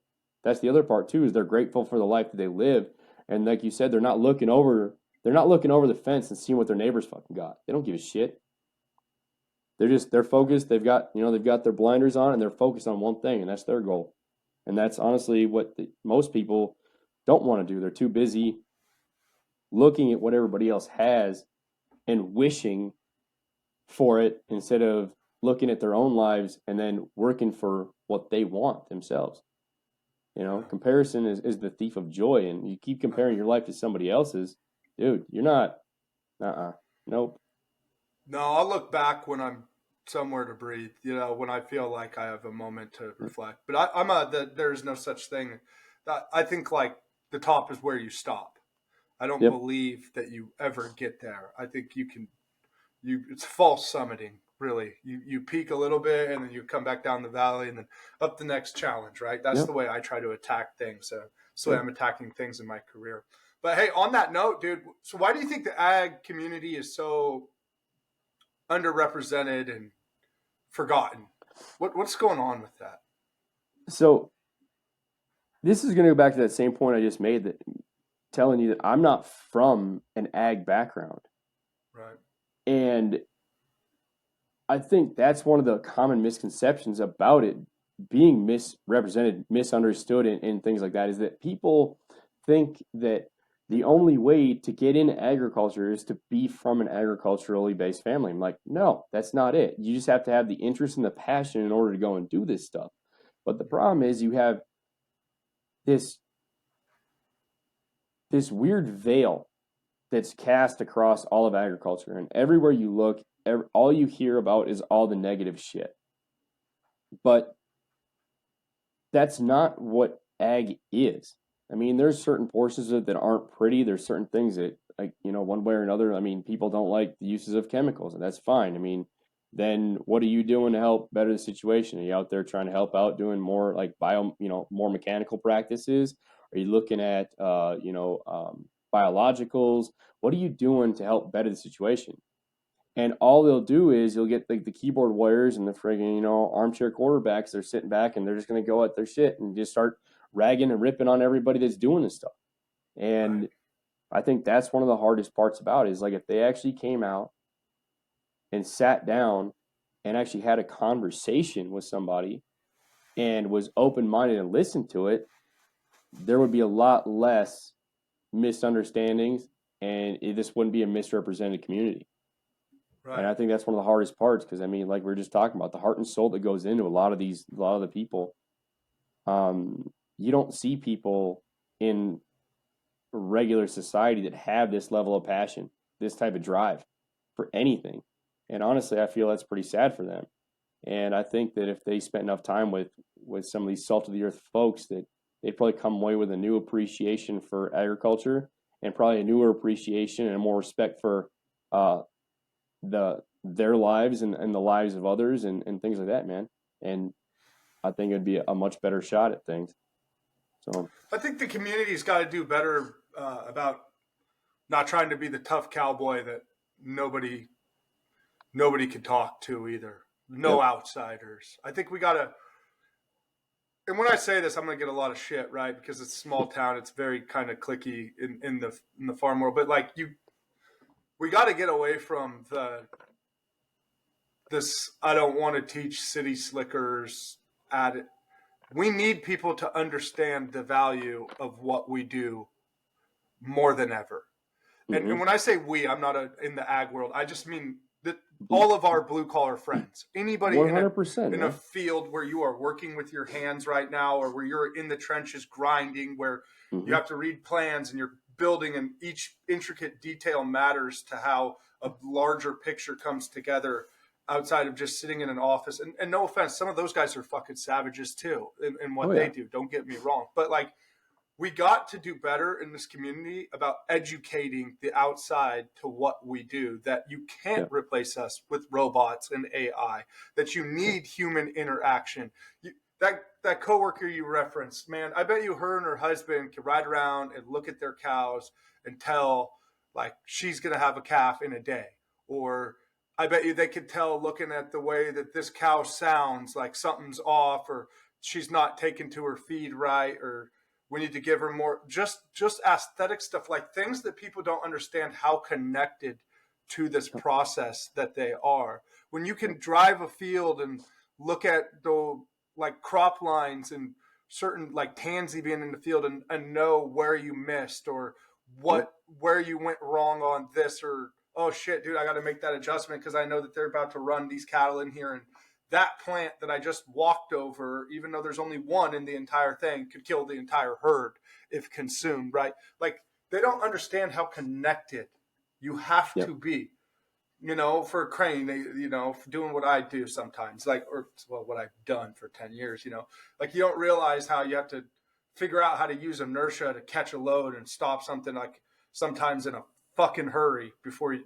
S2: That's the other part too, is they're grateful for the life that they live. And like you said, they're not looking over the fence and seeing what their neighbors fucking got. They don't give a shit. They're focused. They've got their blinders on and they're focused on one thing, and that's their goal. And that's honestly what most people don't want to do. They're too busy looking at what everybody else has and wishing for it instead of looking at their own lives and then working for what they want themselves. Comparison is the thief of joy, and you keep comparing your life to somebody else's, dude. You're not. Nope.
S1: No, I'll look back when I'm somewhere to breathe. When I feel like I have a moment to reflect. But there's no such thing. I think like the top is where you stop. I don't
S2: Yep.
S1: believe that you ever get there. I think you can. It's false summiting, really. You peak a little bit and then you come back down the valley and then up the next challenge. Right. That's
S2: Yep.
S1: the way I try to attack things. That's the way
S2: Yep.
S1: I'm attacking things in my career. But hey, on that note, dude. So why do you think the ag community is so underrepresented and forgotten? What's going on with that?
S2: So this is going to go back to that same point I just made, that telling you that I'm not from an ag background,
S1: Right.
S2: and I think that's one of the common misconceptions about it being misrepresented, misunderstood, and things like that, is that people think that the only way to get into agriculture is to be from an agriculturally based family. I'm like, no, that's not it. You just have to have the interest and the passion in order to go and do this stuff. But the problem is you have this weird veil that's cast across all of agriculture, and everywhere you look, all you hear about is all the negative shit. But that's not what ag is. There's certain portions of it that aren't pretty. There's certain things that, like, one way or another, people don't like the uses of chemicals, and that's fine. Then what are you doing to help better the situation? Are you out there trying to help out, doing more like more mechanical practices? Are you looking at, biologicals? What are you doing to help better the situation? And all they'll do is you'll get the keyboard warriors and the friggin', armchair quarterbacks. They're sitting back and they're just going to go at their shit and just start ragging and ripping on everybody that's doing this stuff. And
S1: Right.
S2: I think that's one of the hardest parts about it, is like if they actually came out and sat down and actually had a conversation with somebody and was open-minded and listened to it, there would be a lot less misunderstandings. There would be a lot less, I think, and this wouldn't be a misrepresented community. And
S1: Right.
S2: I think that's one of the hardest parts because I mean, like we were just talking about, the heart and soul that goes into a lot of the people. You don't see people in regular society that have this level of passion, this type of drive for anything. And honestly, I feel that's pretty sad for them. And I think that if they spent enough time with some of these salt of the earth folks, that they'd probably come away with a new appreciation for agriculture and probably a newer appreciation and a more respect for uh, their lives and the lives of others and things like that, man. And I think it'd be a much better shot at things. So
S1: I think the community's got to do better about not trying to be the tough cowboy that nobody nobody can talk to either. No
S2: yep.
S1: outsiders. I think we got to. And when I say this, I'm going to get a lot of shit, right? Because it's a small town. It's very kind of cliquey in the farm world. But like we got to get away from this. I don't want to teach city slickers at it. We need people to understand the value of what we do more than ever. And
S2: Mm-hmm.
S1: when I say we, I'm not in the ag world. I just mean that all of our blue collar friends, anybody in a
S2: 100%,
S1: in a
S2: man.
S1: field where you are working with your hands right now, or where you're in the trenches grinding, where you
S2: Mm-hmm.
S1: have to read plans and you're building, and each intricate detail matters to how a larger picture comes together outside of just sitting in an office. And no offense, some of those guys are fucking savages too in
S2: Oh
S1: what they
S2: yeah.
S1: do. Don't get me wrong. But like, we got to do better in this community about educating the outside to what we do, that you can't
S2: Yep.
S1: replace us with robots and AI, that you
S2: Yep.
S1: need human interaction. That coworker you referenced, man, I bet you her and her husband could ride around and look at their cows and tell, like, she's going to have a calf in a day. Or I bet you they could tell looking at the way that this cow sounds like something's off, or she's not taken to her feed right, or we need to give her more, just aesthetic stuff, like things that people don't understand how connected to this
S2: Yep.
S1: process that they are. When you
S2: Yep.
S1: can drive a field and look at the like crop lines and certain like tansy being in the field, and know where you missed, or
S2: Yep.
S1: where you went wrong on this, or oh shit dude, I got to make that adjustment because I know that they're about to run these cattle in here, and that plant that I just walked over, even though there's only one in the entire thing, could kill the entire herd if consumed, right? Like, they don't understand how connected you have
S2: Yep.
S1: to be, for a crane, for doing what I do sometimes, like, or well, what I've done for 10 years, like, you don't realize how you have to figure out how to use inertia to catch a load and stop something, like sometimes in a fucking hurry before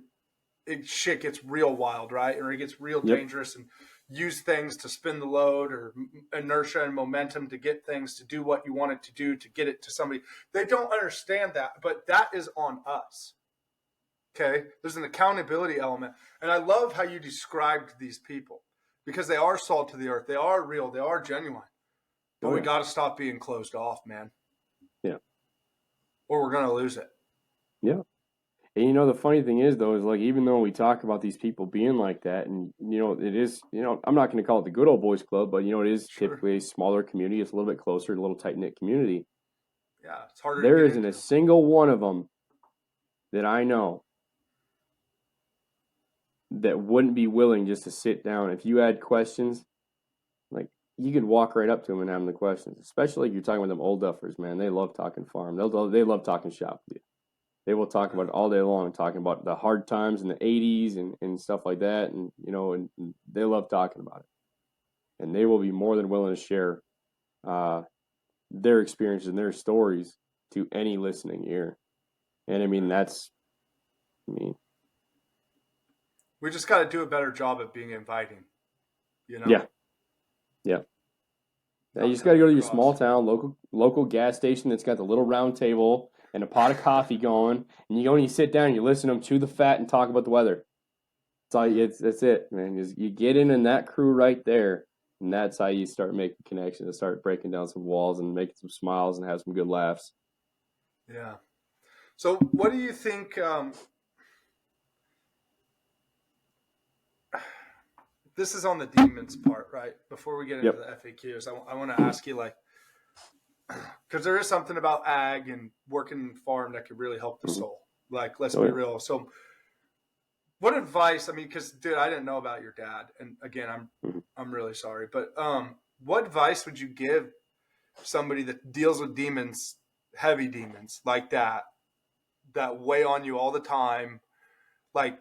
S1: shit gets real wild, right? Or it gets real
S2: Yep.
S1: dangerous, and use things to spin the load, or inertia and momentum to get things to do what you want it to do, to get it to somebody. They don't understand that, but that is on us. Okay. There's an accountability element. And I love how you described these people, because they are salt to the earth. They are real. They are genuine. But
S2: Oh
S1: we
S2: yeah.
S1: got to stop being closed off, man,
S2: Yeah.
S1: or we're going to lose it.
S2: Yeah. And the funny thing is though, is like even though we talk about these people being like that, and it is, I'm not going to call it the good old boys club, but it is
S1: Sure.
S2: typically a smaller community. It's a little bit closer, a little tight knit community.
S1: Yeah. It's harder to
S2: There
S1: get
S2: isn't a
S1: into.
S2: single one of them that I know that wouldn't be willing just to sit down. If you had questions, like you could walk right up to them and have them the questions. Especially if you're talking with them old duffers, man. They love talking farm. They love talking shop with you. They will talk about it all day long, talking about the hard times in the '80s and stuff like that, and and they love talking about it. And they will be more than willing to share uh, their experiences and their stories to any listening ear. And I mean, I mean,
S1: We just got to do a better job at being inviting, you know?
S2: yeah, yeah. Now you
S1: Not
S2: just got to
S1: coming
S2: go to your small
S1: across.
S2: town, local gas station that's got the little round table and a pot of coffee going, and you go and you sit down and you listen to them chew the fat and talk about the weather. That's it, man. You get in that crew right there, and that's how you start making connections and start breaking down some walls and making some smiles and have some good laughs.
S1: Yeah. So, what do you think? This is on the demons part, right? Before we get into
S2: Yep.
S1: the FAQs, I want to ask you, like, because there is something about ag and working farm that could really help the
S2: Hmm.
S1: soul. Like, let's
S2: Oh
S1: be
S2: yeah.
S1: real. So, what advice? I mean, because dude, I didn't know about your dad, and again,
S2: Mhm.
S1: I'm really sorry, but what advice would you give somebody that deals with demons, heavy demons like that weigh on you all the time? Like,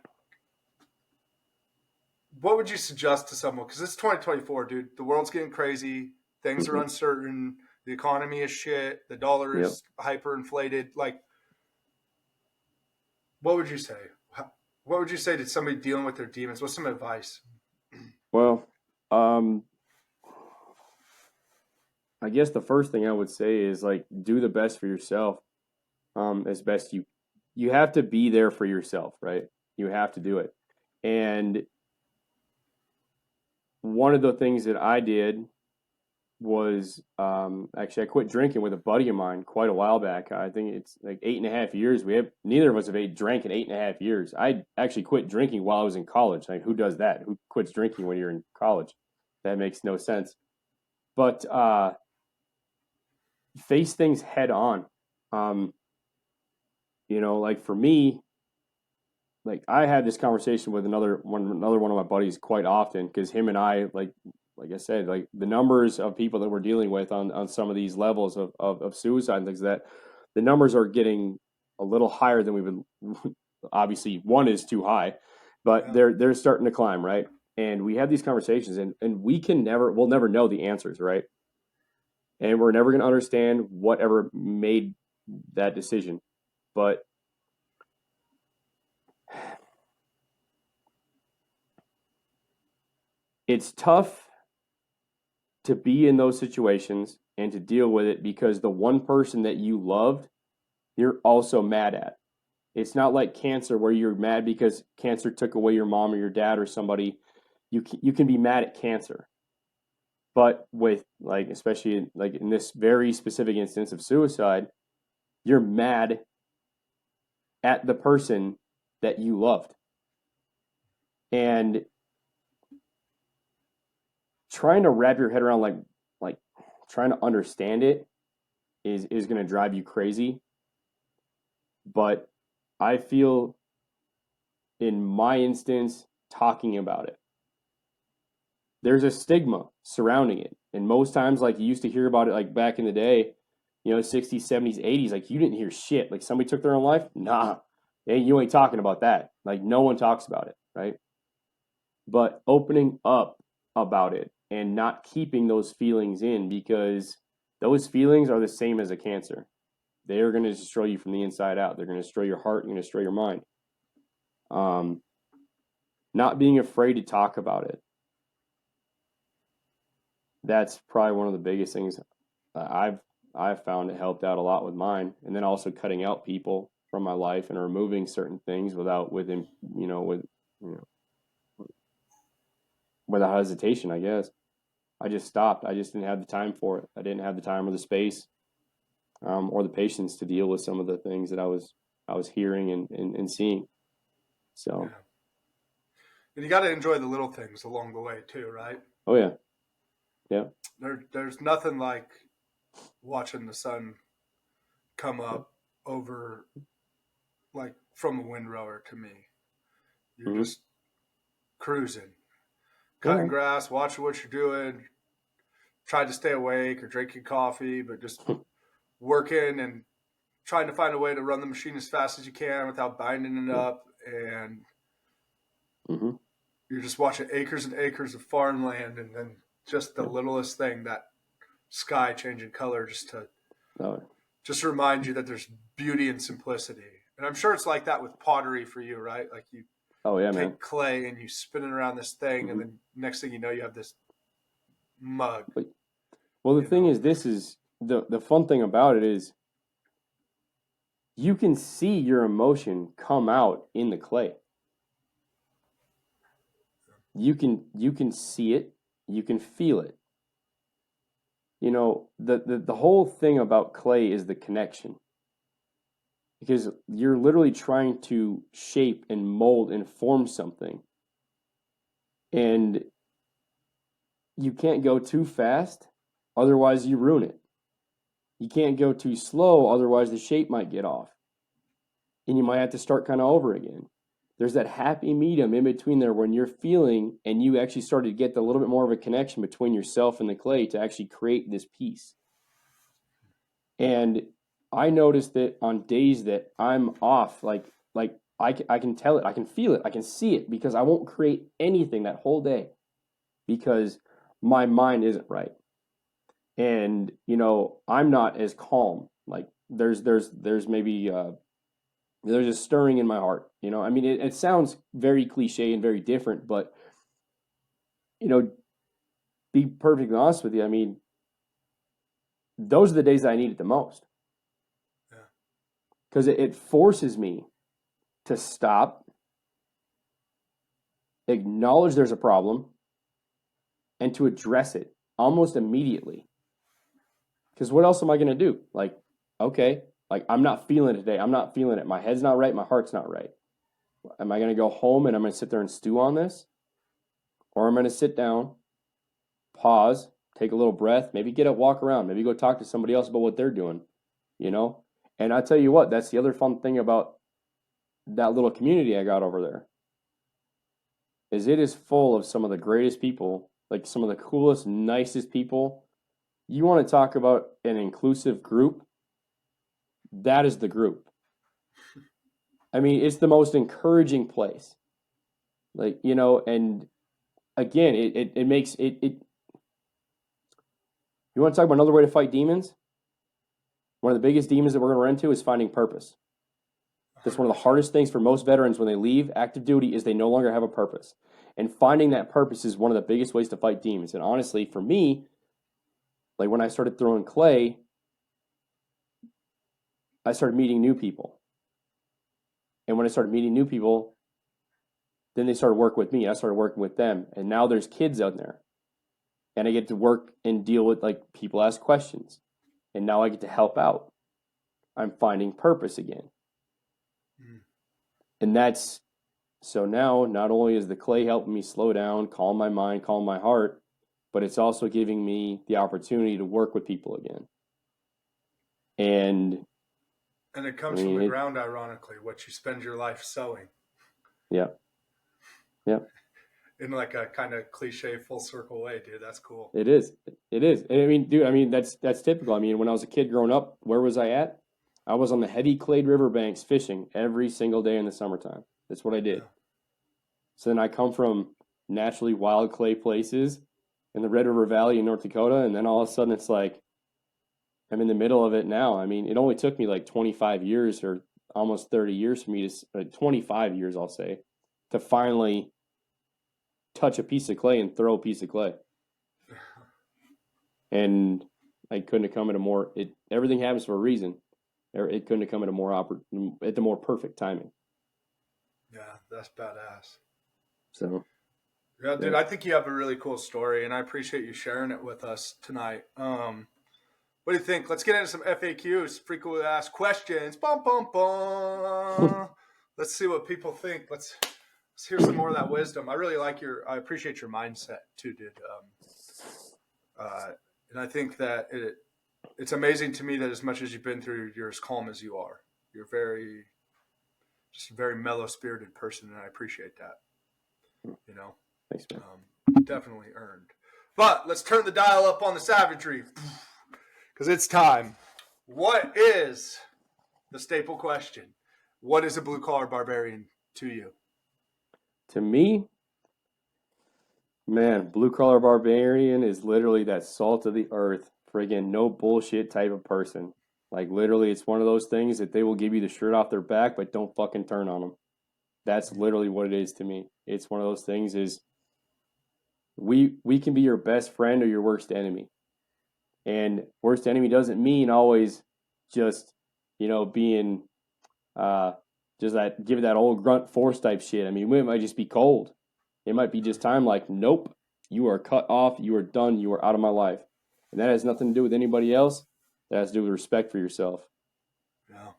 S1: what would you suggest to someone? Because it's 2024, dude. The world's getting crazy. Things are
S2: Mhm.
S1: uncertain. The economy is shit. The dollar
S2: Yep.
S1: is hyperinflated. Like, what would you say? What would you say to somebody dealing with their demons? What's some advice?
S2: Well, um, I guess the first thing I would say is like do the best for yourself, as best you have to be there for yourself, right? You have to do it. And one of the things that I did was actually I quit drinking with a buddy of mine quite a while back. I think it's like 8.5 years. We have neither of us have drank in 8.5 years. I actually quit drinking while I was in college. Like who does that? Who quits drinking when you're in college? That makes no sense. But face things head on. Um, like for me, like I had this conversation with another one of my buddies quite often because him and I like I said, like the numbers of people that we're dealing with on some of these levels of suicide and things like that, the numbers are getting a little higher than we've been. Obviously, one is too high, but
S1: Yeah,
S2: they're starting to climb, right? And we have these conversations, and we'll never know the answers, right? And we're never going to understand whatever made that decision, but it's tough to be in those situations and to deal with it because the one person that you loved, you're also mad at. It's not like cancer where you're mad because cancer took away your mom or your dad or somebody. You can be mad at cancer, but with like especially like in this very specific instance of suicide, you're mad at the person that you loved, and trying to wrap your head around like trying to understand it is going to drive you crazy. But I feel in my instance, talking about it, there's a stigma surrounding it. And most times, like you used to hear about it, like back in the day, 60s, 70s, 80s, like you didn't hear shit. Like somebody took their own life. Nah, hey, you ain't talking about that. Like no one talks about it, right? But opening up about it and not keeping those feelings in because those feelings are the same as a cancer. They are going to destroy you from the inside out. They're going to destroy your heart. They're going to destroy your mind. Um, not being afraid to talk about it. That's probably one of the biggest things I've found it helped out a lot with mine, and then also cutting out people from my life and removing certain things you know without hesitation. I guess I just stopped. I just didn't have the time for it. I didn't have the time or the space, or the patience to deal with some of the things that I was hearing and seeing. So,
S1: yeah. And you got to enjoy the little things along the way too, right?
S2: oh yeah, yeah,
S1: There's nothing like watching the sun come up over like from a windrower to me. You're
S2: mm-hmm.
S1: just cruising, cutting
S2: Yeah,
S1: grass, watching what you're doing, trying to stay awake or drinking coffee, but just working and trying to find a way to run the machine as fast as you can without binding it
S2: yeah,
S1: up. And
S2: mm-hmm.
S1: you're just watching acres and acres of farmland, and then just the
S2: Yeah.
S1: littlest thing, that sky changing color,
S2: Oh,
S1: just to remind you that there's beauty and simplicity. And I'm sure it's like that with pottery for you, right? Like you
S2: oh yeah, man.
S1: take clay and you spin it around this thing, and
S2: Mm-hmm.
S1: then next thing you know, you have this mug.
S2: But, well, the
S1: You
S2: thing
S1: know,
S2: is, this is the fun thing about it is you can see your emotion come out in the clay. You can see it, you can feel it. The whole thing about clay is the connection because you're literally trying to shape and mold and form something, and you can't go too fast, otherwise you ruin it. You can't go too slow, otherwise the shape might get off. and you might have to start kind of over again. There's that happy medium in between there when you're feeling and you actually started to get a little bit more of a connection between yourself and the clay to actually create this piece. And I noticed that on days that I'm off, like I can tell it, I can feel it, I can see it, because I won't create anything that whole day because my mind isn't right. And, I'm not as calm. Like there's maybe there's a stirring in my heart. I mean, it sounds very cliche and very different, but be perfectly honest with you. I mean, those are the days that I need it the most.
S1: Yeah.
S2: Because it forces me to stop, acknowledge there's a problem, and to address it almost immediately. Because what else am I going to do? Like, okay, like I'm not feeling it today. I'm not feeling it. My head's not right. My heart's not right. Am I going to go home and I'm going to sit there and stew on this? Or I'm going to sit down, pause, take a little breath, maybe get up, walk around, maybe go talk to somebody else about what they're doing, And I tell you what, that's the other fun thing about that little community I got over there, is it is full of some of the greatest people, like some of the coolest, nicest people. You want to talk about an inclusive group? That is the group. I mean, it's the most encouraging place. Like, and again, it makes it. You want to talk about another way to fight demons? One of the biggest demons that we're going to run into is finding purpose. That's one of the hardest things for most veterans when they leave active duty, is they no longer have a purpose. And finding that purpose is one of the biggest ways to fight demons. And honestly, for me, like when I started throwing clay, I started meeting new people. And when I started meeting new people, then they started working with me. I started working with them. And now there's kids out there. And I get to work and deal with, like, people ask questions. And now I get to help out. I'm finding purpose again. Mm. And that's, so now not only is the clay helping me slow down, calm my mind, calm my heart, but it's also giving me the opportunity to work with people again. And
S1: it comes from the ground, ironically, what you spend your life sowing.
S2: Yeah. Yeah.
S1: In like a kind of cliche full circle way, dude. That's cool.
S2: It is. It is. And I mean, dude, that's typical. I mean, when I was a kid growing up, where was I at? I was on the heavy clayed riverbanks fishing every single day in the summertime. That's what I did. Yeah. So then I come from naturally wild clay places in the Red River Valley in North Dakota, and then all of a sudden it's like I'm in the middle of it now. I mean, it only took me like 25 years or almost 30 years for me to 25 years, I'll say, to finally touch a piece of clay and throw a piece of clay. And I couldn't have come at a more, everything happens for a reason. It couldn't have come at at the more perfect timing.
S1: Yeah, that's badass.
S2: So,
S1: yeah, dude, I think you have a really cool story, and I appreciate you sharing it with us tonight. What do you think? Let's get into some FAQs, frequently asked questions. Bum, bum, bum. Let's see what people think. Let's hear some more of that wisdom. I appreciate your mindset too, dude. And I think that it's amazing to me that as much as you've been through, you're as calm as you are. You're just a very mellow-spirited person, and I appreciate that.
S2: Thanks, man.
S1: Definitely earned. But let's turn the dial up on the savagery, because it's time. What is the staple question? What is a blue-collar barbarian to you?
S2: To me, man, blue-collar barbarian is literally that salt of the earth, friggin' no bullshit type of person. Like, literally, it's one of those things that they will give you the shirt off their back, but don't fucking turn on them. That's literally what it is to me. It's one of those things is we can be your best friend or your worst enemy. And worst enemy doesn't mean always just, being just that, give that old grunt force type shit. I mean, it might just be cold. It might be just time like, nope, you are cut off, you are done, you are out of my life. And that has nothing to do with anybody else. That has to do with respect for yourself.
S1: Yeah.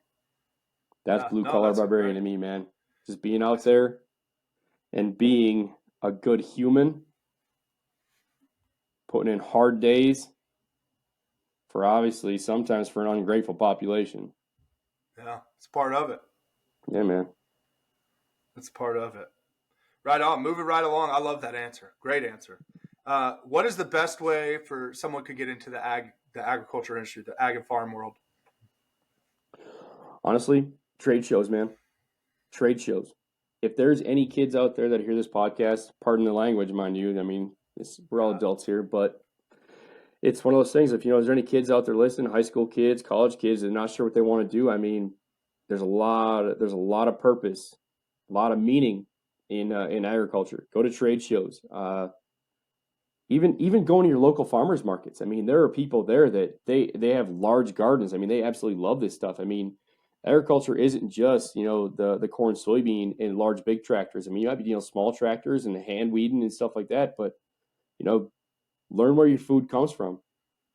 S2: That's blue-collar barbarian to me, man. Just being out there and being a good human, putting in hard days for, obviously, sometimes for an ungrateful population.
S1: Yeah, it's part of it.
S2: Yeah, man.
S1: That's part of it. Right on. Moving right along. I love that answer. Great answer. What is the best way for someone to get into the agriculture industry, the ag and farm world?
S2: Honestly, trade shows, man. Trade shows. If there's any kids out there that hear this podcast, pardon the language, mind you. I mean, we're all
S1: Yeah.
S2: adults here, but it's one of those things. If is there any kids out there listening, high school kids, college kids, that are not sure what they want to do, I mean, there's a lot of purpose, a lot of meaning in agriculture. Go to trade shows. Even going to your local farmers markets. I mean, there are people there that they have large gardens. I mean, they absolutely love this stuff. I mean, agriculture isn't just the corn, soybean, and large big tractors. I mean, you might be dealing with small tractors and hand weeding and stuff like that. But you know, learn where your food comes from.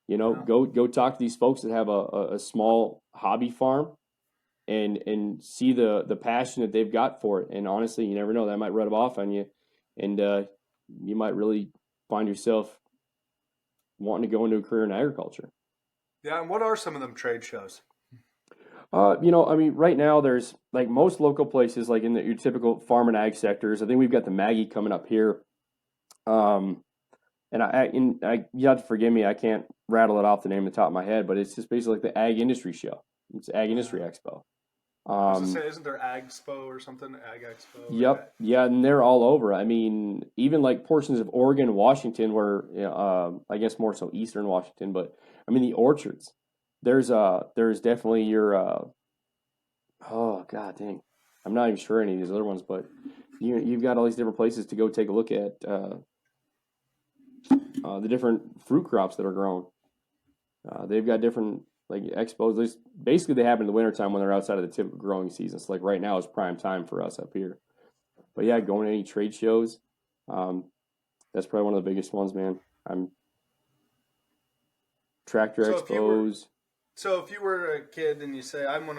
S1: Yeah.
S2: Go talk to these folks that have a small hobby farm and see the passion that they've got for it. And honestly, you never know, that might rub off on you, and you might really find yourself wanting to go into a career in agriculture.
S1: Yeah. And what are some of them trade shows?
S2: I mean, right now there's like most local places, like in your typical farm and ag sectors. I think we've got the Maggie coming up here. Um, you have to forgive me, I can't rattle it off the name of the top of my head, but it's just basically like the Ag Industry Show. It's Ag Industry
S1: Uh,
S2: Expo.
S1: I was gonna
S2: Um,
S1: say, isn't there Ag Expo or something? Ag Expo or
S2: yep, yeah, and they're all over. I mean, even like portions of Oregon, Washington, where I guess more so Eastern Washington, but I mean the orchards. There's definitely your oh god dang, I'm not even sure any of these other ones, but you've got all these different places to go take a look at the different fruit crops that are grown. They've got different like expos. Basically, they happen in the wintertime when they're outside of the typical growing season. So like right now is prime time for us up here. But yeah, going to any trade shows, um, that's probably one of the biggest ones, man. I'm tractor
S1: so if you were
S2: expos.
S1: so if you were a kid and you say, I want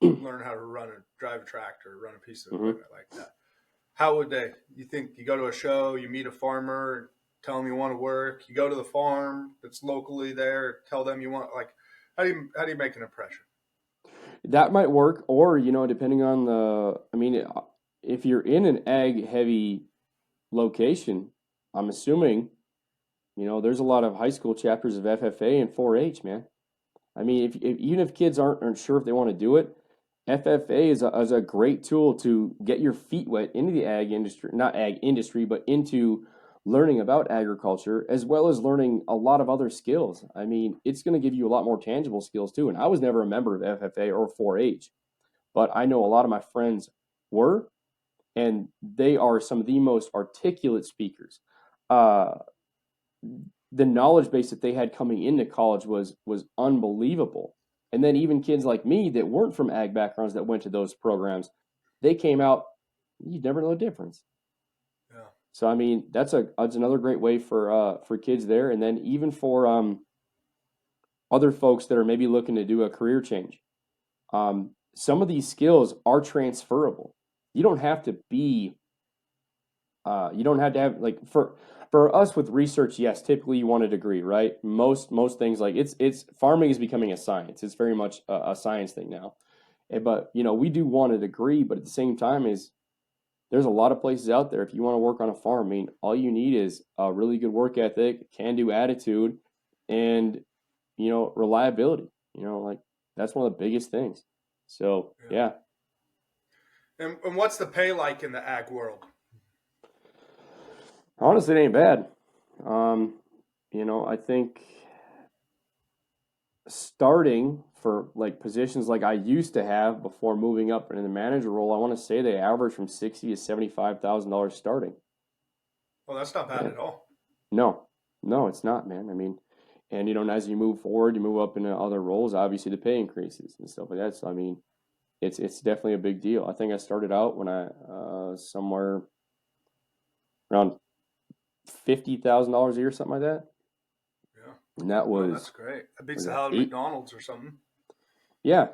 S1: to learn how to drive a tractor, run a piece of
S2: Hmm.
S1: equipment like that, how would they? You think you go to a show, you meet a farmer, tell them you want to work, you go to the farm that's locally there, tell them you want, like, how do you make an impression?
S2: That might work, or depending on I mean, if you're in an ag heavy location, I'm assuming there's a lot of high school chapters of FFA and 4-H, man. I mean, if even if kids aren't sure if they want to do it, FFA is a great tool to get your feet wet into the ag industry, not ag industry, but into learning about agriculture as well as learning a lot of other skills. I mean, it's going to give you a lot more tangible skills too. And I was never a member of FFA or 4-H, but I know a lot of my friends were, and they are some of the most articulate speakers. Uh, the knowledge base that they had coming into college was unbelievable. And then even kids like me that weren't from ag backgrounds that went to those programs, they came out, you never know the difference.
S1: Yeah.
S2: So I mean, that's another great way for kids there, and then even for other folks that are maybe looking to do a career change. Some of these skills are transferable. You don't have to be you don't have to have like for us with research. Yes, typically you want a degree, right? Most things like it's farming is becoming a science. It's very much a science thing now. But we do want a degree, but at the same time is there's a lot of places out there if you want to work on a farm. I mean, all you need is a really good work ethic, can-do attitude, and reliability. Like that's one of the biggest things. So
S1: Yeah.
S2: yeah,
S1: And what's the pay like in the ag world?
S2: honestly, it ain't bad. Um, I think starting for like positions like I used to have before moving up into the manager role, I want to say they average from $60,000 to $75,000 starting.
S1: Well, that's not bad
S2: Yeah.
S1: at all.
S2: No, no, it's not, man. I mean, and as you move forward, you move up into other roles. Obviously, the pay increases and stuff like that. So I mean, it's definitely a big deal. I think I started out when I somewhere around $50,000 a year, something like that,
S1: Yeah.
S2: and that
S1: No, that's
S2: was
S1: great. That beats
S2: was
S1: the
S2: that
S1: hell out of
S2: eight?
S1: McDonald's or something.
S2: Yeah,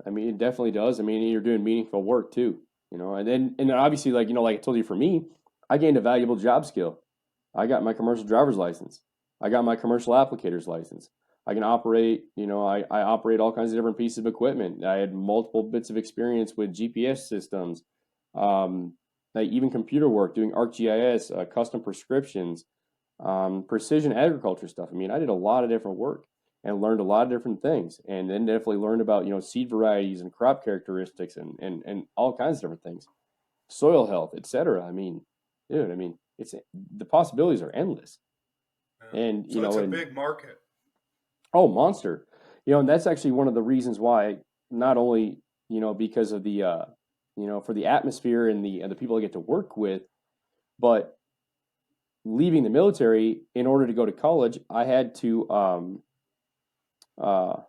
S2: I mean, it definitely does. I mean, you're doing meaningful work too, and then obviously, like I told you, for me, I gained a valuable job skill. I got my commercial driver's license. I got my commercial applicator's license. I can operate, I operate all kinds of different pieces of equipment. I had multiple bits of experience with GPS systems, um, like even computer work, doing ArcGIS, custom prescriptions, precision agriculture stuff. I mean, I did a lot of different work and learned a lot of different things, and then definitely learned about seed varieties and crop characteristics and all kinds of different things, soil health, etc. I mean, dude, I mean, it's the possibilities are endless,
S1: Yeah.
S2: and
S1: So it's a big market.
S2: oh, monster, and that's actually one of the reasons why, not only because of the for the atmosphere and the people I get to work with, but leaving the military in order to go to college, I had to uh,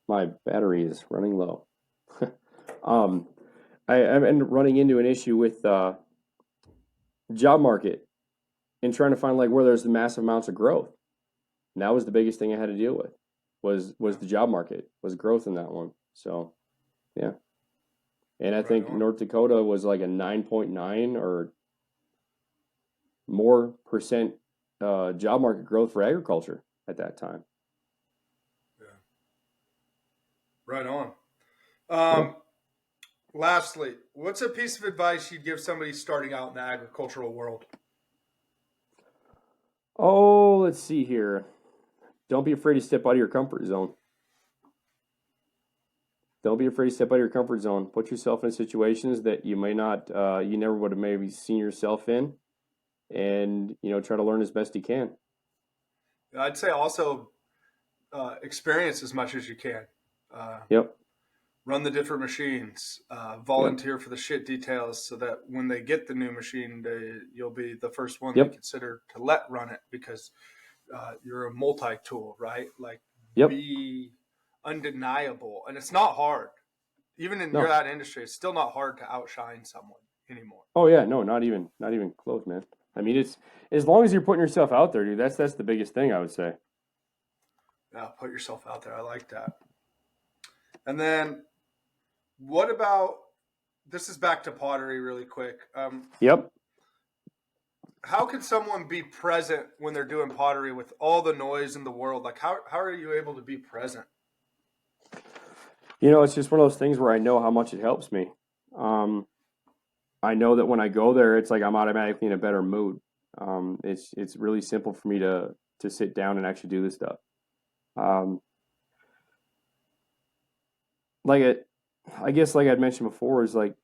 S2: my battery is running low. um, I've ended up running into an issue with job market and trying to find like where there's the massive amounts of growth. And that was the biggest thing I had to deal with was the job market, was growth in that one. So yeah. And I
S1: Right
S2: think
S1: on.
S2: North Dakota was like a 9.9 or more percent job market growth for agriculture at that time.
S1: Yeah. Right on.
S2: Yeah.
S1: Lastly, what's a piece of advice you'd give somebody starting out in the agricultural world?
S2: Oh, let's see here. Don't be afraid to step out of your comfort zone. Don't be afraid to step out of your comfort zone. Put yourself in situations that you may not, you never would have maybe seen yourself in, and try to learn as best you can.
S1: I'd say also experience as much as you can. Uh,
S2: Yep,
S1: Run the different machines.
S2: yep,
S1: Volunteer for the shit details so that when they get the new machine, you'll be the first one they
S2: yep,
S1: consider to let run it because you're a multi-tool, right? Like
S2: yep.
S1: be undeniable, and it's not hard. Even in your
S2: No.
S1: that industry, it's still not hard to outshine someone anymore.
S2: Oh yeah, no, not even close, man. I mean, it's as long as you're putting yourself out there, dude. That's the biggest thing I would say.
S1: Yeah, put yourself out there. I like that. And then what about this is back to pottery really quick.
S2: Yep.
S1: How can someone be present when they're doing pottery with all the noise in the world? Like how are you able to be present?
S2: It's just one of those things where I know how much it helps me. Um, I know that when I go there, it's like I'm automatically in a better mood. It's really simple for me to sit down and actually do this stuff. Um, like it, I guess like I'd mentioned before, is like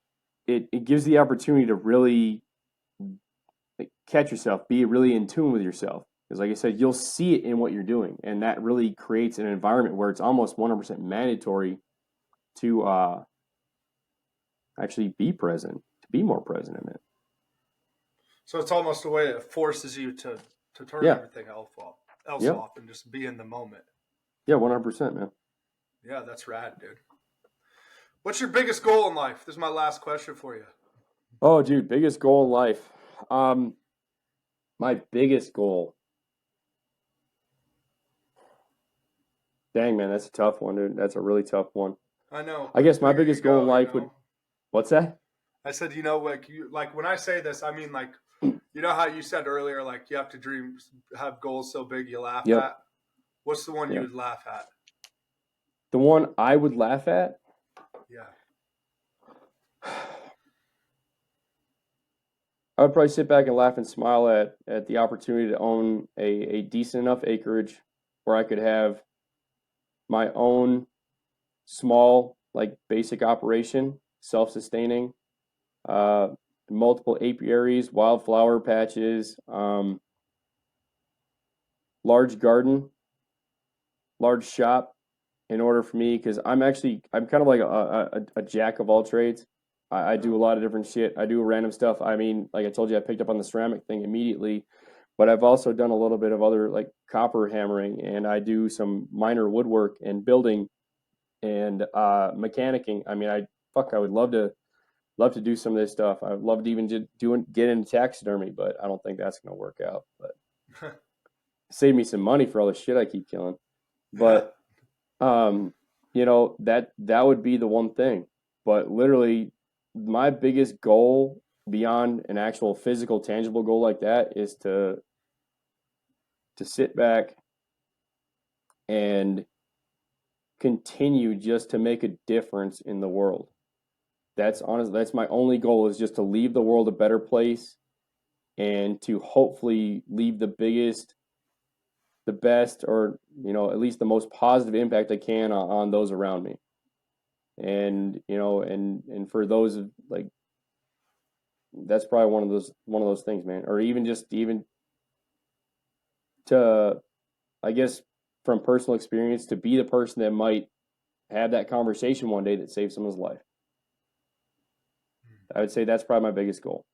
S2: it gives the opportunity to really like, catch yourself, be really in tune with yourself. Because like I said, you'll see it in what you're doing, and that really creates an environment where it's almost 100% mandatory to actually be present, to be more present in it.
S1: So it's almost a way that forces you to turn
S2: Yeah.
S1: everything else
S2: Yep.
S1: off and just be in the moment.
S2: Yeah. 100%, man.
S1: Yeah, that's rad, dude. What's your biggest goal in life? This is my last question for you.
S2: Oh, dude, biggest goal in life. Um, my biggest goal. Dang, man, that's a tough one, dude. That's a really tough one.
S1: I know,
S2: I
S1: but the
S2: guess my
S1: bigger you
S2: biggest goal in
S1: go,
S2: life would. What's that?
S1: I said, like when I say this, I mean like how you said earlier, like you have to have goals so big you laugh
S2: Yep.
S1: at. What's the one you
S2: Yeah.
S1: would laugh at?
S2: The one I would laugh at.
S1: Yeah.
S2: I would probably sit back and laugh and smile at the opportunity to own a decent enough acreage where I could have my own small, like basic operation, self-sustaining, uh, multiple apiaries, wildflower patches, large garden, large shop in order for me, because I'm kind of like a jack of all trades. I
S1: Yeah.
S2: do a lot of different shit. I do random stuff. I mean, like I told you, I picked up on the ceramic thing immediately, but I've also done a little bit of other like copper hammering, and I do some minor woodwork and building and mechanicking. I mean, I would love to do some of this stuff. I'd love to even get into taxidermy, but I don't think that's gonna work out. But save me some money for all the shit I keep killing. But um, that would be the one thing. But literally, my biggest goal beyond an actual physical, tangible goal like that is to to sit back and continue just to make a difference in the world. That's honestly, that's my only goal, is just to leave the world a better place and to hopefully leave the biggest, the best, or at least the most positive impact I can on those around me. And and for those, like, that's probably one of those things, man. Or even to, I guess, from personal experience, to be the person that might have that conversation one day that saves someone's life. I would say that's probably my biggest goal,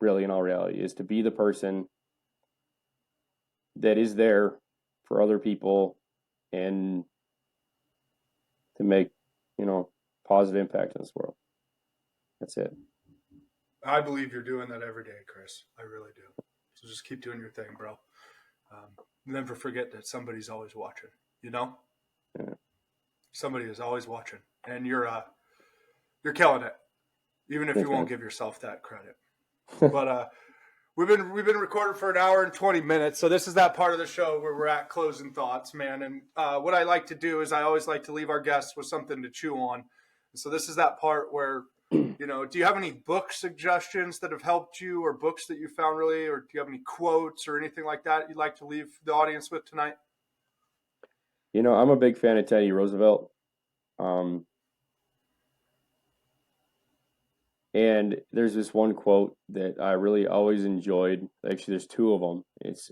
S2: really, in all reality, is to be the person that is there for other people and to make, positive impact in this world. That's it.
S1: I believe you're doing that every day, Chris. I really do. So just keep doing your thing, bro. Never forget that somebody's always watching.
S2: Yeah.
S1: Somebody is always watching, and you're killing it, even if
S2: Thanks,
S1: you won't
S2: man.
S1: give yourself that credit. But we've been recording for an hour and 20 minutes, so this is that part of the show where we're at closing thoughts, man. And what I like to do is I always like to leave our guests with something to chew on. So this is that part where, do you have any book suggestions that have helped you, or books that you found really, or do you have any quotes or anything like that you'd like to leave the audience with tonight?
S2: I'm a big fan of Teddy Roosevelt. And there's this one quote that I really always enjoyed. Actually, there's two of them. It's,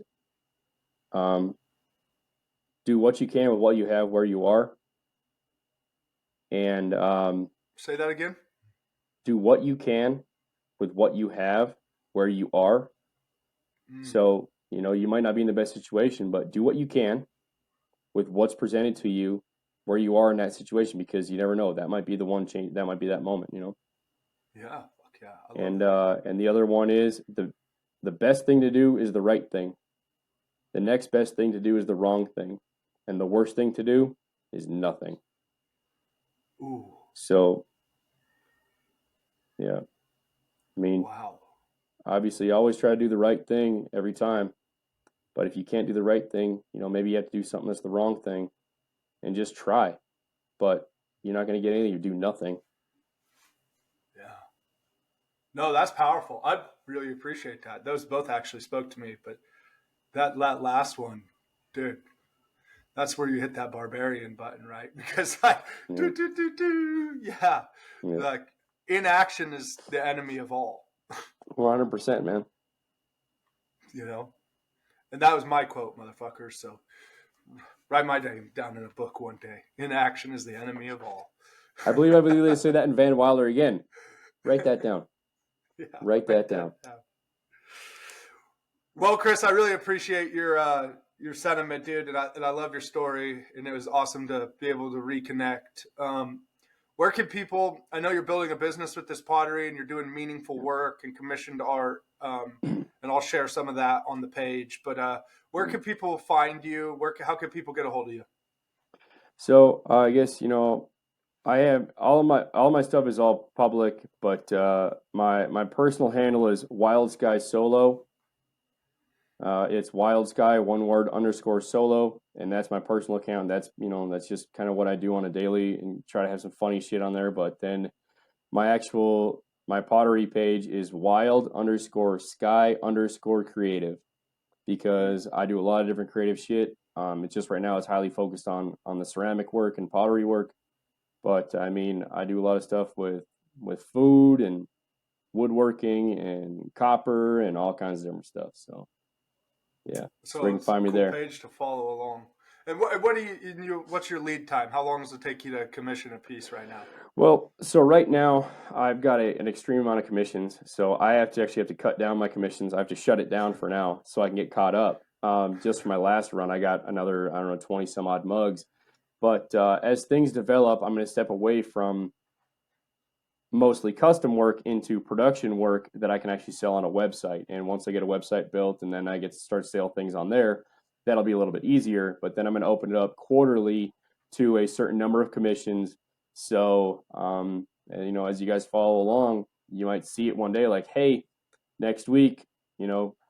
S2: do what you can with what you have where you are. And
S1: Say that again.
S2: do what you can with what you have where you are. So, you might not be in the best situation, but do what you can with what's presented to you where you are in that situation, because you never know. That might be the one change. That might be that moment,
S1: Yeah. Fuck yeah. I love
S2: And
S1: that.
S2: and the other one is, the best thing to do is the right thing. The next best thing to do is the wrong thing. And the worst thing to do is nothing.
S1: Ooh.
S2: So, yeah. I mean,
S1: Wow.
S2: obviously, always try to do the right thing every time. But if you can't do the right thing, maybe you have to do something that's the wrong thing, and just try. But you're not going to get anything. You do nothing.
S1: Yeah. No, that's powerful. I really appreciate that. Those both actually spoke to me, but that last one, dude, that's where you hit that barbarian button, right? Because like,
S2: Yeah.
S1: yeah,
S2: Yeah.
S1: like inaction is the enemy of all,
S2: 100%, man.
S1: And that was my quote, motherfucker. So write my name down in a book one day. Inaction is the enemy of all.
S2: I believe they say that in Van Wilder again. Write that down.
S1: Yeah,
S2: Write that down.
S1: Well, Chris, I really appreciate your sentiment, dude, and I love your story, and it was awesome to be able to reconnect. Where can people? I know you're building a business with this pottery, and you're doing meaningful work and commissioned art, and I'll share some of that on the page. But where can people find you? How can people get a hold of you?
S2: So I guess I have all my stuff is all public, but my personal handle is Wild Sky Solo. It's Wild Sky, one word, _solo, and that's my personal account. That's just kind of what I do on a daily, and try to have some funny shit on there. But then my pottery page is wild_sky_creative, because I do a lot of different creative shit. It's just right now it's highly focused on the ceramic work and pottery work. But I mean, I do a lot of stuff with food and woodworking and copper and all kinds of different stuff. So yeah, so you
S1: So
S2: can
S1: it's a
S2: find me
S1: cool
S2: there.
S1: page to follow along. And what do what's your lead time? How long does it take you to commission a piece right now?
S2: Well, so right now I've got an extreme amount of commissions, so I actually have to cut down my commissions. I have to shut it down for now so I can get caught up. Just for my last run, I got another, I don't know, 20 some odd mugs. But as things develop, I'm going to step away from mostly custom work into production work that I can actually sell on a website. And once I get a website built and then I get to start sell things on there, that'll be a little bit easier. But then I'm going to open it up quarterly to a certain number of commissions. So, and, as you guys follow along, you might see it one day like, hey, next week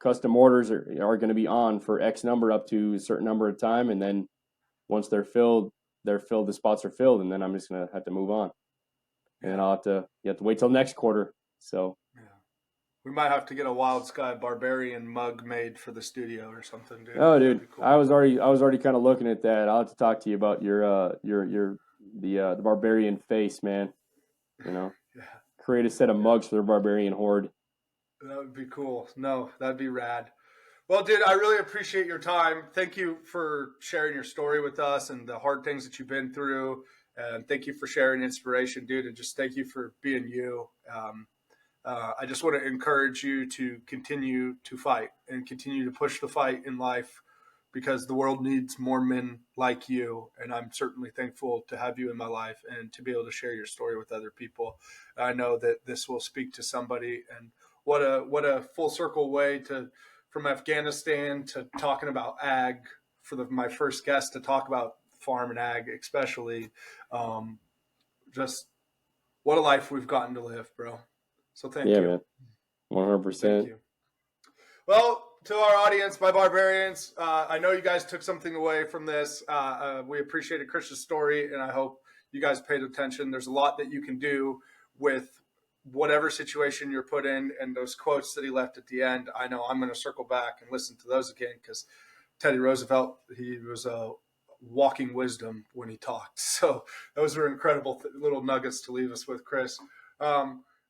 S2: custom orders are going to be on for X number up to a certain number of time, and then once they're filled, the spots are filled, and then I'm just going to have to move on. And then you have to wait till next quarter. So
S1: yeah. We might have to get a Wild Sky Barbarian mug made for the studio or something, dude.
S2: oh,
S1: That'd
S2: dude,
S1: be cool.
S2: I was already kind of looking at that. I'll have to talk to you about the Barbarian face, man.
S1: Yeah.
S2: Create a set of mugs for the Barbarian horde.
S1: That would be cool. No, that'd be rad. Well, dude, I really appreciate your time. Thank you for sharing your story with us and the hard things that you've been through. And thank you for sharing inspiration, dude. And just thank you for being you. I just want to encourage you to continue to fight and continue to push the fight in life, because the world needs more men like you. And I'm certainly thankful to have you in my life and to be able to share your story with other people. I know that this will speak to somebody, and what a full circle way from Afghanistan to talking about ag for my first guest to talk about farm and ag, especially. Just what a life we've gotten to live, bro. So thank
S2: Yeah,
S1: you.
S2: man, 100%.
S1: Thank you. Well, to our audience, my barbarians, I know you guys took something away from this. We appreciated Chris's story, and I hope you guys paid attention. There's a lot that you can do with whatever situation you're put in, and those quotes that he left at the end. I know I'm going to circle back and listen to those again, because Teddy Roosevelt, he was a walking wisdom when he talked. So those are incredible little nuggets to leave us with, Chris.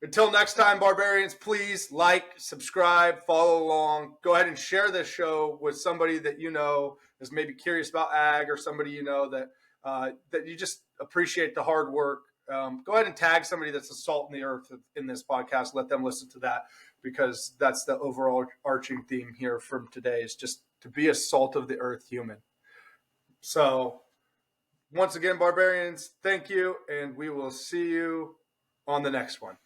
S1: Until next time, barbarians, please like, subscribe, follow along. Go ahead and share this show with somebody that you know is maybe curious about ag, or somebody you know that you just appreciate the hard work. Go ahead and tag somebody that's a salt in the earth in this podcast. Let them listen to that, because that's the overall arching theme here from today, is just to be a salt of the earth human. So once again, barbarians, thank you, and we will see you on the next one.